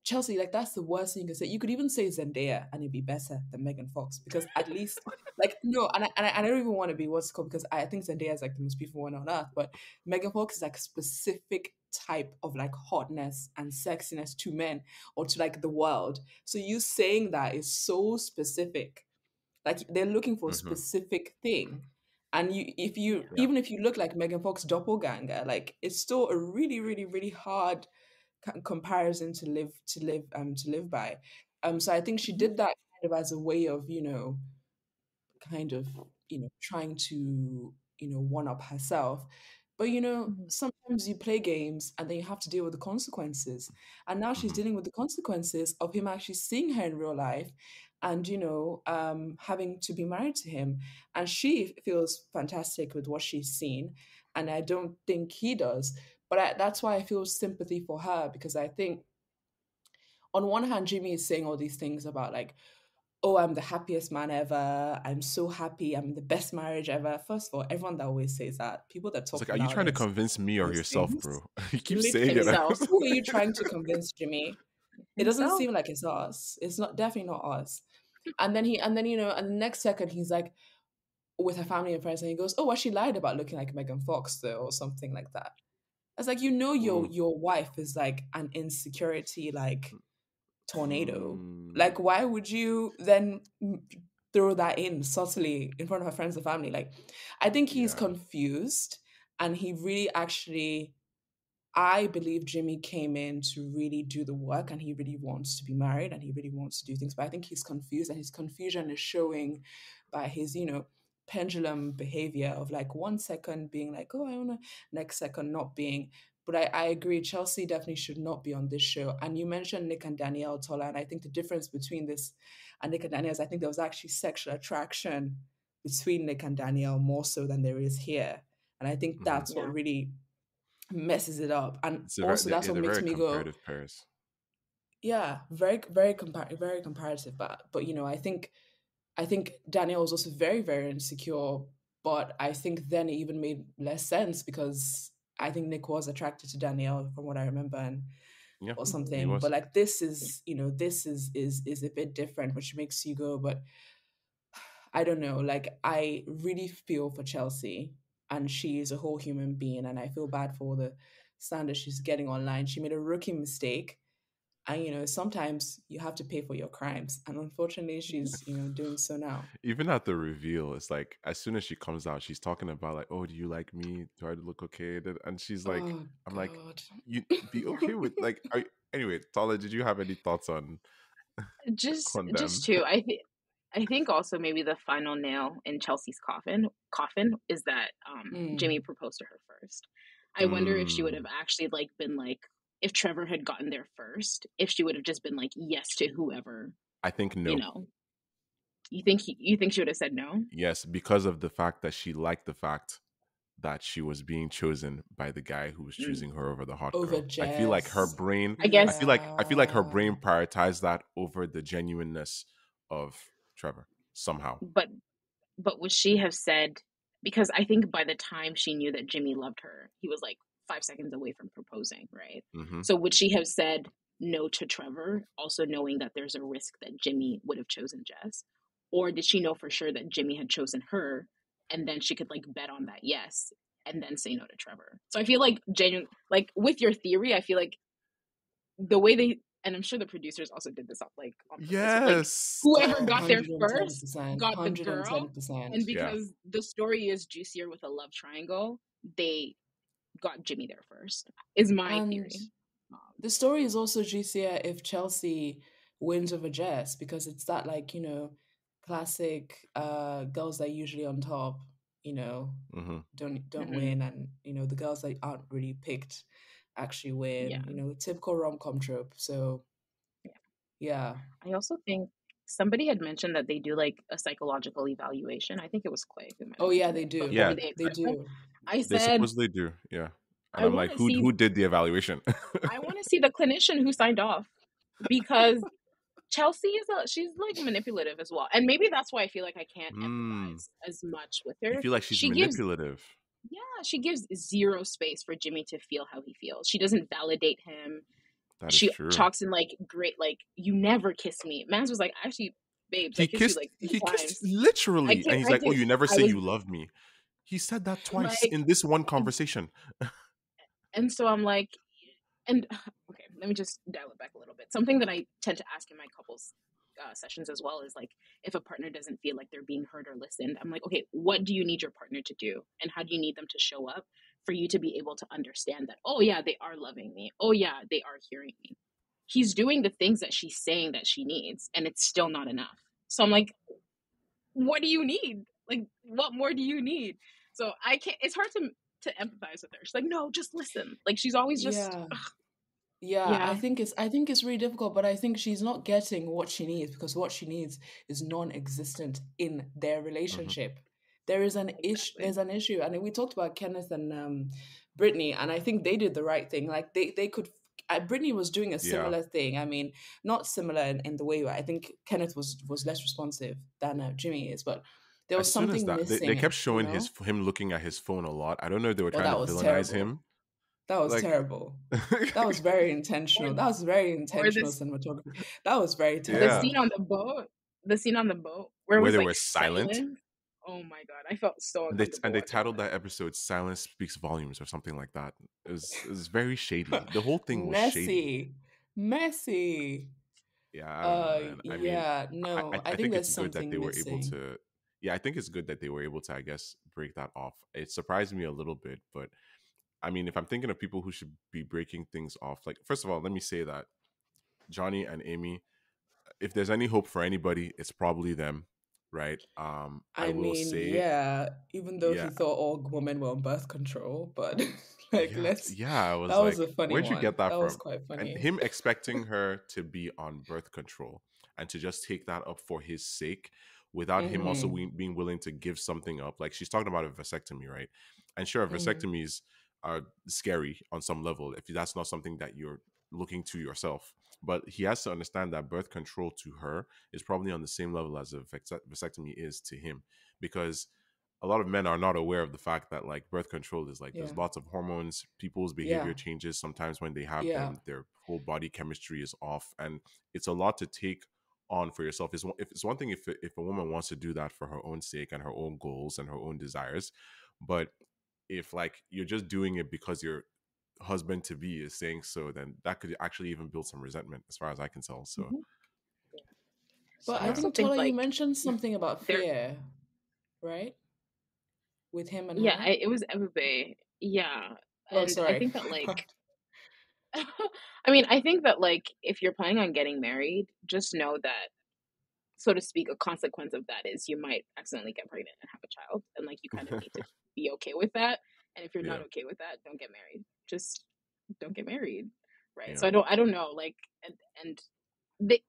Chelsea, like that's the worst thing you can say. You could even say Zendaya and it'd be better than Megan Fox because at least, like, no, and I don't even want to be what's it called because I think Zendaya is like the most beautiful one on earth, but Megan Fox is like a specific type of like hotness and sexiness to men or to like the world. So you saying that is so specific. Like they're looking for a Mm-hmm. specific thing. And if you Yeah. Yeah. even if you look like Megan Fox doppelganger, like it's still a really, really, really hard comparison to live by. So I think she Hmm. did that kind of as a way of kind of trying to one up herself. But Hmm. sometimes you play games and then you have to deal with the consequences. And now she's Mm-hmm. dealing with the consequences of him actually seeing her in real life and having to be married to him. And she feels fantastic with what she's seen, and I don't think he does. But that's why I feel sympathy for her because I think on one hand, Jimmy is saying all these things about like, oh, I'm the happiest man ever. I'm so happy. I'm the best marriage ever. First of all, everyone that always says that, people that It's talk like, are you trying to loudest convince me or those yourself, things, bro? You keep saying it. literally, Himself. who are you trying to convince, Jimmy? It doesn't Himself. seem like it's us. It's not definitely not us. And then the next second he's like with her family and friends, and he goes, "Oh, well, she lied about looking like Megan Fox, though, or something like that." It's like your Ooh. your wife is like an insecurity like tornado. Mm, Like, why would you then throw that in subtly in front of her friends and family? Like, I think he's yeah. confused, and he really actually I believe Jimmy came in to really do the work and he really wants to be married and he really wants to do things. But I think he's confused and his confusion is showing by his, pendulum behavior of like 1 second being like, oh, I wanna, next second not being. But I agree, Chelsea definitely should not be on this show. And you mentioned Nick and Danielle Tola, and I think the difference between this and Nick and Danielle is I think there was actually sexual attraction between Nick and Danielle more so than there is here. And I think Mm-hmm. that's what Yeah. really messes it up. And It's a very, also that's yeah, what they're makes very me go, comparative pairs. yeah, very, very very comparative. But I think Danielle was also very, very insecure. But I think then it even made less sense because I think Nick was attracted to Danielle from what I remember and Yeah, or Hmm. he something. But was. like this is a bit different, which makes you go, but I don't know. Like, I really feel for Chelsea, and she is a whole human being, and I feel bad for the standards she's getting online. She made a rookie mistake, and sometimes you have to pay for your crimes, and unfortunately, she's doing so now. Even at the reveal, it's like as soon as she comes out, she's talking about like, "Oh, do you like me? Do I look okay?" And she's like, Oh "I'm like, God. you be okay with like." Anyway, Tala, did you have any thoughts on Just them? two. I think also maybe the final nail in Chelsea's coffin is that Mm. Jimmy proposed to her first. I wonder if she would have Mm, actually like been like if Trevor had gotten there first, if she would have just been like yes to whoever, I think you no. know. You think she would have said no? Yes, because of the fact that she liked the fact that she was being chosen by the guy who was Mm. choosing her over the hot Over girl. I feel like her Jess. brain I guess, I feel like her Yeah. brain prioritized that over the genuineness of Trevor somehow. but would she have said? because I think by the time she knew that Jimmy loved her, he was like 5 seconds away from proposing, right? Mm-hmm. So would she have said no to Trevor, also knowing that there's a risk that Jimmy would have chosen Jess? Or did she know for sure that Jimmy had chosen her, and then she could like bet on that yes, and then say no to Trevor? So I feel like like with your theory, I feel like the way they, and I'm sure the producers also did this on purpose, with like Yes. whoever Oh, got there first 110%. got the girl, 110%. and Yeah. because the story is juicier with a love triangle, they got Jimmy there first. Is my And theory. the story is also juicier if Chelsea wins over Jess, because it's that, like, classic girls that are usually on top, Mm-hmm. don't Mm-hmm. win, and the girls that aren't really picked actually Yeah, win. Typical rom-com trope. So yeah. yeah. I also think somebody had mentioned that they do like a psychological evaluation. I think it was Clay who might have Oh yeah, mentioned they it do. before Yeah, they They expressed it. do. I they said, supposedly do. Yeah, and I I'm want like, to who see, who did the evaluation? I want to see the clinician who signed off, because Chelsea she's like manipulative as well. And maybe that's why I feel like I can't Hmm. empathize as much with You her. feel like she's She gives manipulative. she gives zero space for Jimmy to feel how he feels. She doesn't validate him. That is She true. talks in like great, like, you never kiss me. Mans was like, actually, babes, I kissed you like three He kissed times. literally, and he's like, "Oh, you never I say was you love me." He said that twice like, in this one conversation. and so I'm like, and okay, let me just dial it back a little bit. Something that I tend to ask in my couples sessions as well is like, if a partner doesn't feel like they're being heard or listened, I'm like, okay, what do you need your partner to do, and how do you need them to show up for you to be able to understand that, oh yeah, they are loving me, oh yeah, they are hearing me. He's doing the things that she's saying that she needs, and it's still not enough. So I'm like, what do you need? Like, what more do you need? So I can't. It's hard to empathize with her. She's like, no, just listen. Like, she's always just, Yeah. Yeah, I yeah, think it's really difficult, but I think she's not getting what she needs, because what she needs is non-existent in their Hmm. relationship. There is an issue. exactly. There's an issue, and we talked about Kenneth and Brittany, and I think they did the right thing. Like they could. Brittany was doing a Yeah. similar thing. I mean, not similar in the way, but I think Kenneth was less responsive than Jimmy is, but there As was soon as something that they missing. kept showing him looking at his phone a lot. I don't know if they were Oh, trying to that was villainize terrible. him. That was Like, terrible. That was very Or intentional. That was very or intentional this cinematography. That was very the yeah, scene terrible. on the boat, the scene on the boat where it where was they like were silent, silent. Oh my god, I felt so and uncomfortable they watching titled that. that episode "Silence Speaks Volumes" or something like that. It was very shady. The whole thing was shady. Messy. Messy. Yeah, I don't know, man. I mean, Yeah, no. I I think think it's there's good that they something were able missing. to. Yeah, I think it's good that they were able to, I guess, break that off. It surprised me a little bit, but I mean, if I'm thinking of people who should be breaking things off, like, first of all, let me say that Johnny and Amy, if there's any hope for anybody, it's probably them, right? I I will mean, say, yeah, even though yeah, he thought all women were on birth control, but like yeah. I that was was like, a funny where'd you one. get that That was from? quite And funny. him expecting her to be on birth control and to just take that up for his sake without him also Mm-hmm. being willing to give something up. Like, she's talking about a vasectomy, right? And sure, Mm-hmm. vasectomies are scary on some level if that's not something that you're looking to yourself. But he has to understand that birth control to her is probably on the same level as a vasectomy is to him, because a lot of men are not aware of the fact that, like, birth control is like, Yeah. there's lots of hormones, people's behavior Yeah. changes sometimes when they have Yeah. them, their whole body chemistry is off, and it's a lot to take on for yourself. If it's one thing if a woman wants to do that for her own sake and her own goals and her own desires, but if, like, you're just doing it because your husband to be is saying so, then that could actually even build some resentment, as far as I can tell. So Mhm. But I I yeah. also think, think Tola, you like mentioned something about there, fear, right? With him and yeah, her. it was Ebube, yeah, Oh, and I sorry. think that like, I mean, I think that like if you're planning on getting married, just know that, so to speak, a consequence of that is you might accidentally get pregnant and have a child, and like you kind of need to be okay with that. And if you're not Yeah. okay with that, don't get married. Just don't get married, right? Yeah. So I don't know, like, and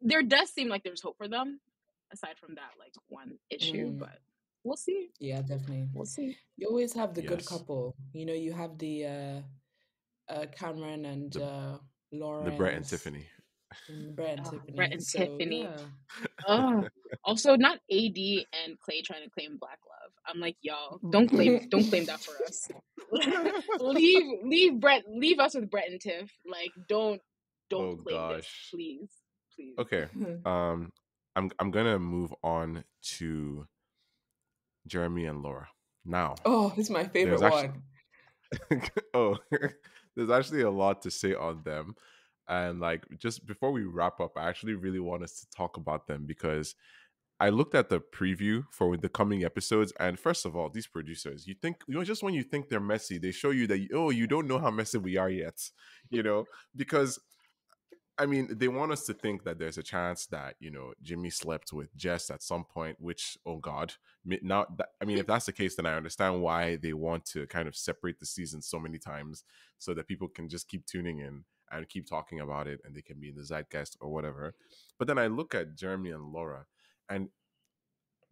there does seem like there's hope for them, aside from that like one issue, Mm, but we'll see, yeah, definitely. we'll see. You always have the good Yes. couple. You have the Cameron and The the Brett and Lawrence, Tiffany. Brett and Brett Tiffany. and So Tiffany. yeah. Oh, also not AD and Clay trying to claim Black Love. I'm like, y'all, don't claim that for us. leave us with Brett and Tiff. Like, don't Oh claim this, gosh. please, please. Okay. Um, I'm gonna move on to Jeremy and Laura. Now, Oh, this is my there's favorite actually one. oh, there's actually a lot to say on them. And like just before we wrap up, I actually really want us to talk about them because I looked at the preview for the coming episodes, and first of all, these producers, you think, just when you think they're messy, they show you that, oh, you don't know how messy we are yet, because I mean, they want us to think that there's a chance that, Jimmy slept with Jess at some point, which, oh God, now, I mean, if that's the case, then I understand why they want to kind of separate the season so many times so that people can just keep tuning in and keep talking about it and they can be in the zeitgeist or whatever. But then I look at Jeremy and Laura, and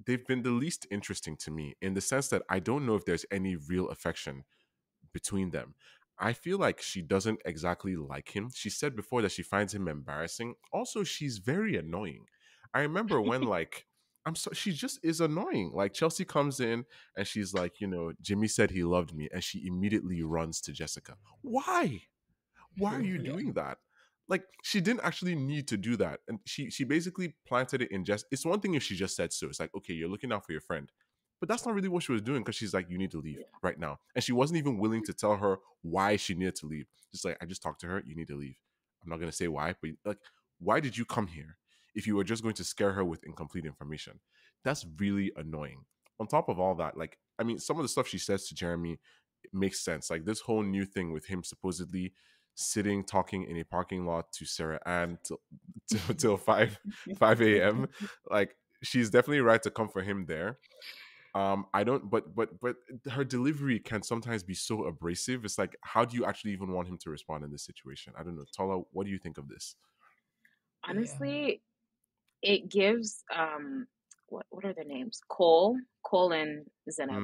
they've been the least interesting to me in the sense that I don't know if there's any real affection between them. I feel like she doesn't exactly like him. She said before that she finds him embarrassing. Also, she's very annoying. I remember when she just is annoying. Like Chelsea comes in and she's like, Jimmy said he loved me, and she immediately runs to Jessica. Why are you Yeah. doing that? Like she didn't actually need to do that, and she basically planted it in just. It's one thing if she just said so. It's like, okay, you're looking out for your friend, but that's not really what she was doing because she's like, you need to leave Yeah. right now, and she wasn't even willing to tell her why she needed to leave. Just like, I just talked to her, you need to leave. I'm not gonna say why, but like, why did you come here if you were just going to scare her with incomplete information? That's really annoying. On top of all that, like, I mean, some of the stuff she says to Jeremy makes sense. Like this whole new thing with him supposedly sitting talking in a parking lot to Sarah Ann till 5 a.m. Like she's definitely right to come for him there. I don't, but her delivery can sometimes be so abrasive. It's like, how do you actually even want him to respond in this situation? I don't know. Tola, what do you think of this? Yeah. Honestly, it gives what are their names? Cole and Zeneb.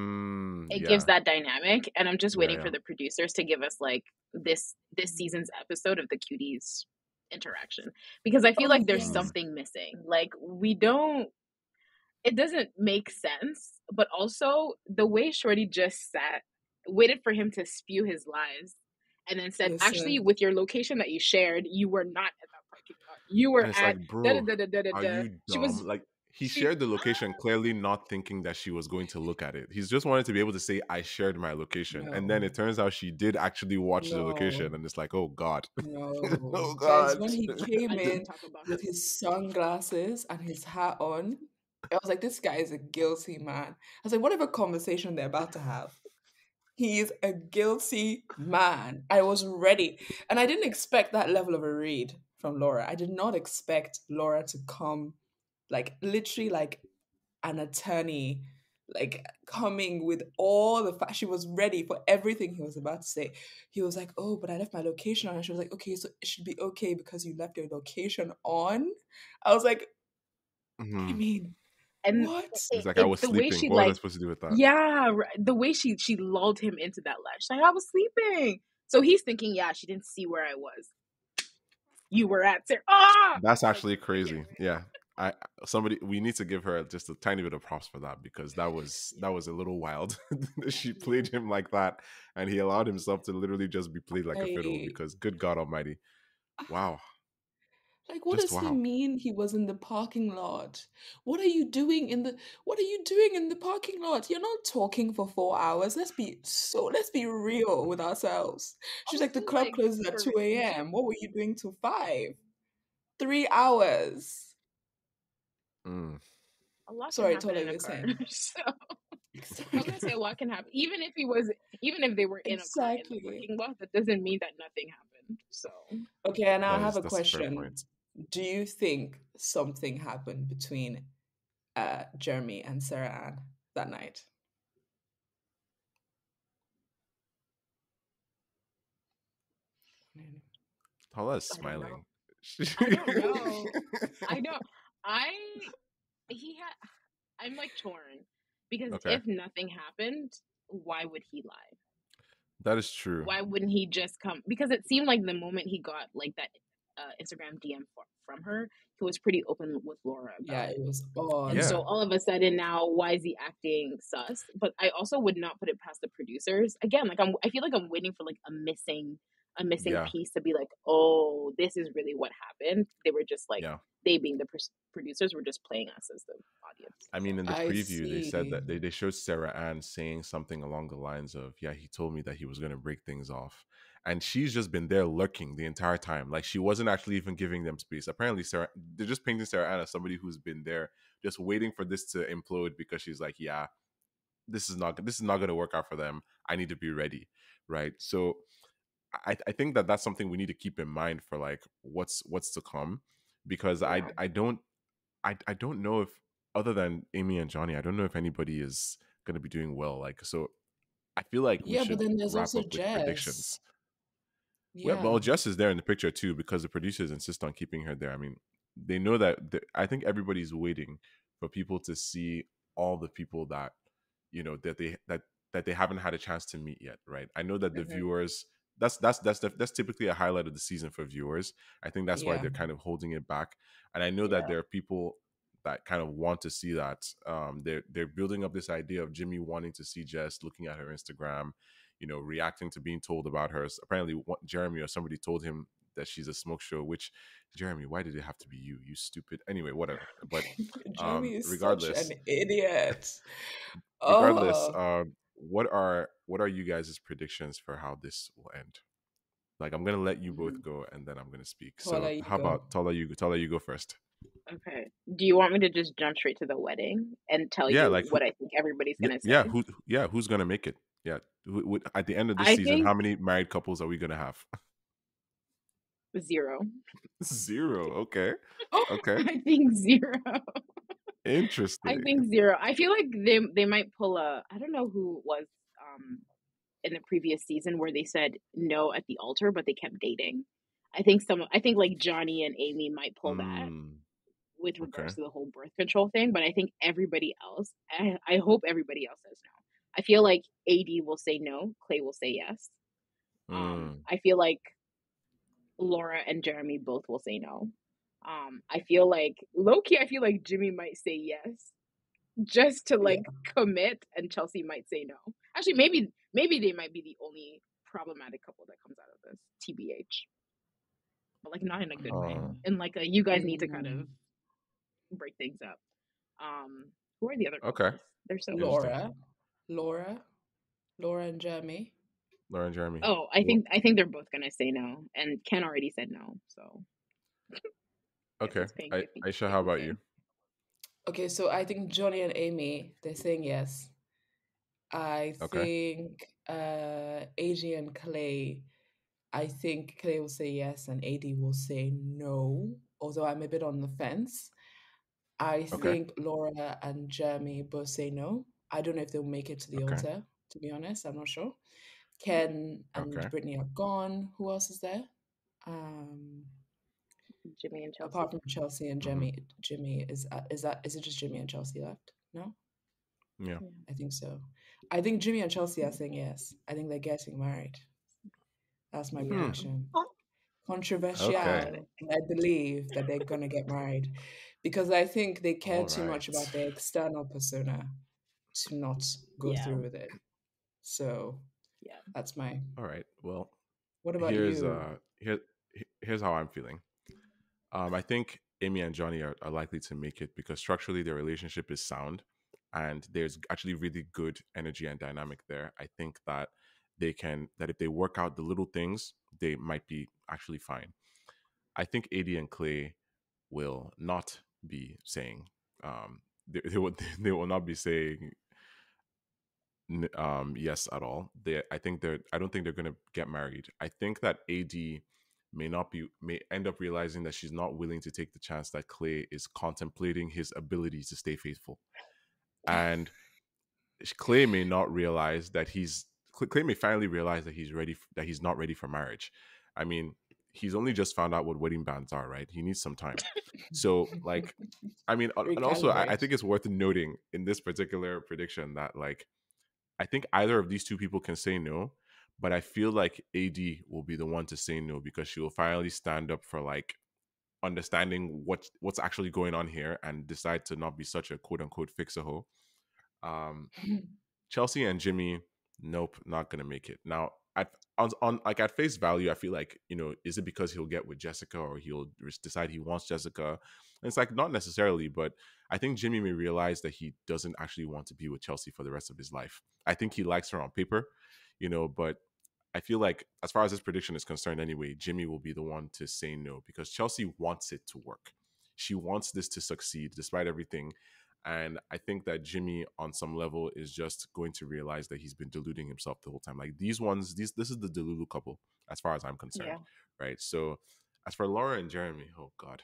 It gives Yeah, that dynamic, and I'm just yeah, waiting yeah. for the producers to give us like this season's episode of the cuties interaction, because I feel Oh like there's yes. something missing. Like we don't, it doesn't make sense, but also the way Shorty just sat, waited for him to spew his lies, and then said, actually, Listen. with your location that you shared, you were not at that parking lot. You were And it's at like, da da bro, da da da da are da. you She was dumb? Like he she shared the location clearly not thinking that she was going to look at it. He's just wanted to be able to say, I shared my location. And then No. it turns out she did actually watch the No. location, and it's like, oh God. No. Oh Guys, God. when he I came need to in talk about with this. his sunglasses and his hat on, I was like, this guy is a guilty man. I was like, whatever conversation they're about to have, he is a guilty man. I was ready. And I didn't expect that level of a read from Laura. I did not expect Laura to come like literally like an attorney, like coming with all the facts. She was ready for everything he was about to say. He was like, oh, but I left my location on. And she was like, okay, so it should be okay because you left your location on. I was like, I Mhm. mean, And what? He's like, I was the way sleeping. she What was I like, supposed to do with that? yeah, the way she lulled him into that lie. She's like, I was sleeping. So he's thinking, yeah, she didn't see where I was. You were at Sarah. Ah, That's like actually I can't crazy. Yeah. I we need to give her just a tiny bit of props for that because that was a little wild. She wait. played him like that, and he allowed himself to literally just be played like a fiddle I, because good God Almighty. Wow. like, what Just does he wow. mean he was in the parking lot? What are you doing in the parking lot? You're not talking for 4 hours. Let's be real with ourselves. She's like, the Also, club like closes at for 2 a.m. What were you doing till 5? 3 hours. Mm. a lot can Sorry, happen Tola, in you a were car. saying. So I was gonna say a lot can happen. Even if they were in a car in the Exactly. parking lot, that doesn't mean that nothing happened. So Okay, and I have a That's a fair question. point. Do you think something happened between Jeremy and Sarah Ann that night? Paula is I don't know. smiling. I don't know. I don't. I he had. I'm like torn because Okay. if nothing happened, why would he lie? That is true. Why wouldn't he just come? Because it seemed like the moment he got like that. Instagram DM from her, he was pretty open with Laura about Yeah, it. it was And Yeah, so odd. all of a sudden now, why is he acting sus? But I also would not put it past the producers. Again, like I feel like I'm waiting for like a missing yeah, piece to be like, oh, this is really what happened. They were just like, yeah. they being the producers were just playing us as the audience. I So mean, in the I preview, they said see. that they showed Sarah Ann saying something along the lines of, "Yeah, he told me that he was going to break things off," and she's just been there lurking the entire time. Like she wasn't actually even giving them space. Apparently, they're just painting Sarah Ann as somebody who's been there, just waiting for this to implode because she's like, "Yeah, this is not going to work out for them. I need to be ready." Right. So I think that that's something we need to keep in mind for like what's to come, because yeah. I don't know if, other than Amy and Johnny, I don't know if anybody is going to be doing well. Like, so I feel like we Yeah, but should then there's wrap also up with Jess. predictions. Well, Yeah. Jess is there in the picture too because the producers insist on keeping her there. I mean, they know that I think everybody's waiting for people to see all the people that that they haven't had a chance to meet yet, right? I know that the Hmm. viewers, that's typically a highlight of the season for viewers. I think that's why Yeah. they're kind of holding it back. And I know that Yeah. there are people that kind of want to see that. They're building up this idea of Jimmy wanting to see Jess, looking at her Instagram, reacting to being told about her. Apparently, Jeremy or somebody told him that she's a smoke show. Which, Jeremy, why did it have to be you? You stupid. Anyway, whatever. But Jeremy is such an regardless, idiot. regardless, Oh, what are you guys' predictions for how this will end? Like, I'm gonna let you both mm, go, and then I'm gonna speak. Tola, So, you how go. about Tola? You go first. Okay. Do you want me to just jump straight to the wedding and tell Yeah, you like who? what I think everybody's Yeah, gonna yeah. say? Who's gonna make it? Yeah. At the end of this I season, think how many married couples are we gonna have? zero. Zero. Okay. Okay. I think zero. I Interesting. think zero. I feel like they might pull a. I don't know who it was um in the previous season where they said no at the altar, but they kept dating. I think like Johnny and Amy might pull that Mm, with okay. regards to the whole birth control thing, but I think everybody else. I hope everybody else says no. I feel like AD will say no, Clay will say yes. Mm, I feel like Laura and Jeremy both will say no. I feel like low key. I feel like Jimmy might say yes, just to Yeah. like commit, and Chelsea might say no. Actually, maybe they might be the only problematic couple that comes out of this, TBH, but like not in a good way. huh. Mm, And like you guys need to kind of mm. break things up. Who are the other Okay. couples? They're so Interesting. Laura, Laura, Laura and Jeremy. Laura and Jeremy. Oh, Well, I think they're both gonna say no, and Ken already said no, so guess okay. it's paying 50 Aisha, how 50 about you? 50. Okay, so I think Johnny and Amy, they're saying yes. I Okay. think AG and Clay, I think Clay will say yes and AD will say no, although I'm a bit on the fence. I Okay. think Laura and Jeremy both say no. I don't know if they'll make it to the Okay. altar, to be honest. I'm not sure. Ken and Okay. Brittany are gone. Who else is there? Um, Jimmy and apart Chelsea. from Chelsea and Hmm. Jimmy is it just Jimmy and Chelsea left? No, Yeah. Yeah. I think so. I think Jimmy and Chelsea are saying yes. I think they're getting married. That's my Hmm. Yeah. prediction. Controversial, Okay. Wow. and I believe that they're gonna get married because I think they care All too much about right. their external persona to not go Yeah. through with it. So Yeah. that's my. All right. Well, What about here's you? here's how I'm feeling. I think Amy and Johnny are likely to make it because structurally their relationship is sound, and there's actually really good energy and dynamic there. I think that that if they work out the little things, they might be actually fine. I think AD and Clay will not be saying they will they will not be saying yes at all. I don't think they're going to get married. I think that AD may end up realizing that she's not willing to take the chance that Clay is contemplating his ability to stay faithful. And Clay may not realize that Clay may finally realize that that he's not ready for marriage. I mean, he's only just found out what wedding bands are, right? He needs some time. So like, I mean, and also I Recalibrate. think it's worth noting in this particular prediction that like I think either of these two people can say no, but I feel like AD will be the one to say no because she will finally stand up for like understanding what's actually going on here and decide to not be such a quote unquote fix a hole. Um, Chelsea and Jimmy, nope, not gonna make it. Now, on like at face value, I feel like is it because he'll get with Jessica or he'll just decide he wants Jessica? And it's like not necessarily, but I think Jimmy may realize that he doesn't actually want to be with Chelsea for the rest of his life. I think he likes her on paper, but I feel like as far as this prediction is concerned, anyway, Jimmy will be the one to say no because Chelsea wants it to work. She wants this to succeed despite everything. And I think that Jimmy, on some level, is just going to realize that he's been deluding himself the whole time. Like these ones, this is the Delulu couple, as far as I'm concerned, Yeah. right? So, as for Laura and Jeremy, oh god,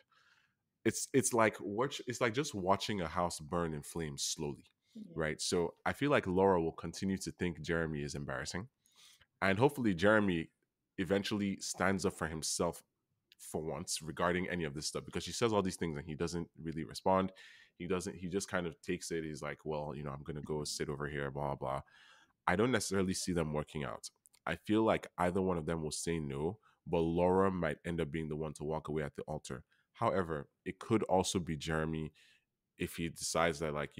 it's like it's like just watching a house burn in flames slowly, Yeah. right? So I feel like Laura will continue to think Jeremy is embarrassing, and hopefully Jeremy eventually stands up for himself for once regarding any of this stuff because she says all these things and he doesn't really respond. He just kind of takes it. He's like, well, I'm gonna go sit over here, blah blah. I don't necessarily see them working out. I feel like either one of them will say no, but Laura might end up being the one to walk away at the altar. However, it could also be Jeremy if he decides that, like,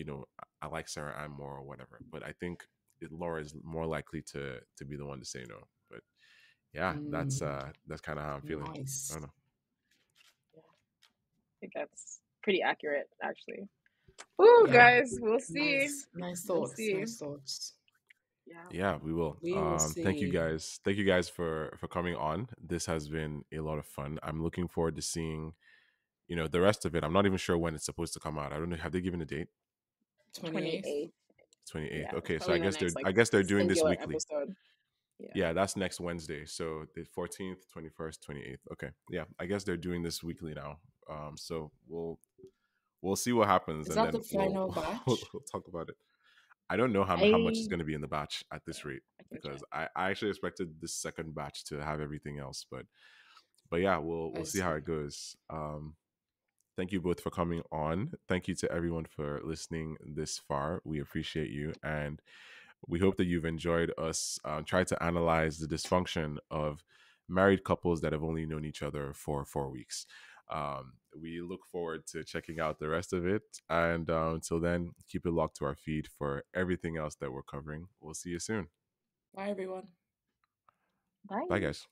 I like Sarah Ann more or whatever. But I think Laura is more likely to be the one to say no. But yeah, Mm, that's kind of how I'm feeling. I nice. don't know. Yeah. I think that's pretty accurate, actually. Ooh, Yeah. guys, we'll see. Nice. Nice We'll thoughts. see. Nice thoughts. Yeah. Yeah, we will. We will Thank you see. guys. Thank you guys for coming on. This has been a lot of fun. I'm looking forward to seeing, the rest of it. I'm not even sure when it's supposed to come out. I don't know. Have they given a date? 28th. 28th. 28th. Yeah, it's Okay, so probably I the guess next they're doing this singular weekly. episode. Yeah. Yeah, that's next Wednesday. So the 14th, 21st, 28th. Okay. Yeah, I guess they're doing this weekly now. So we'll see what happens Is and that then the final we'll batch? talk about it. I don't know how much is I going to be in the batch at yeah, this rate I can check. because I actually expected this second batch to have everything else, but yeah, we'll I see how see. it goes. Thank you both for coming on. Thank you to everyone for listening this far. We appreciate you, and we hope that you've enjoyed us try to analyze the dysfunction of married couples that have only known each other for 4 weeks. We look forward to checking out the rest of it. And until then, keep it locked to our feed for everything else that we're covering. We'll see you soon. Bye, everyone. Bye, Bye. guys.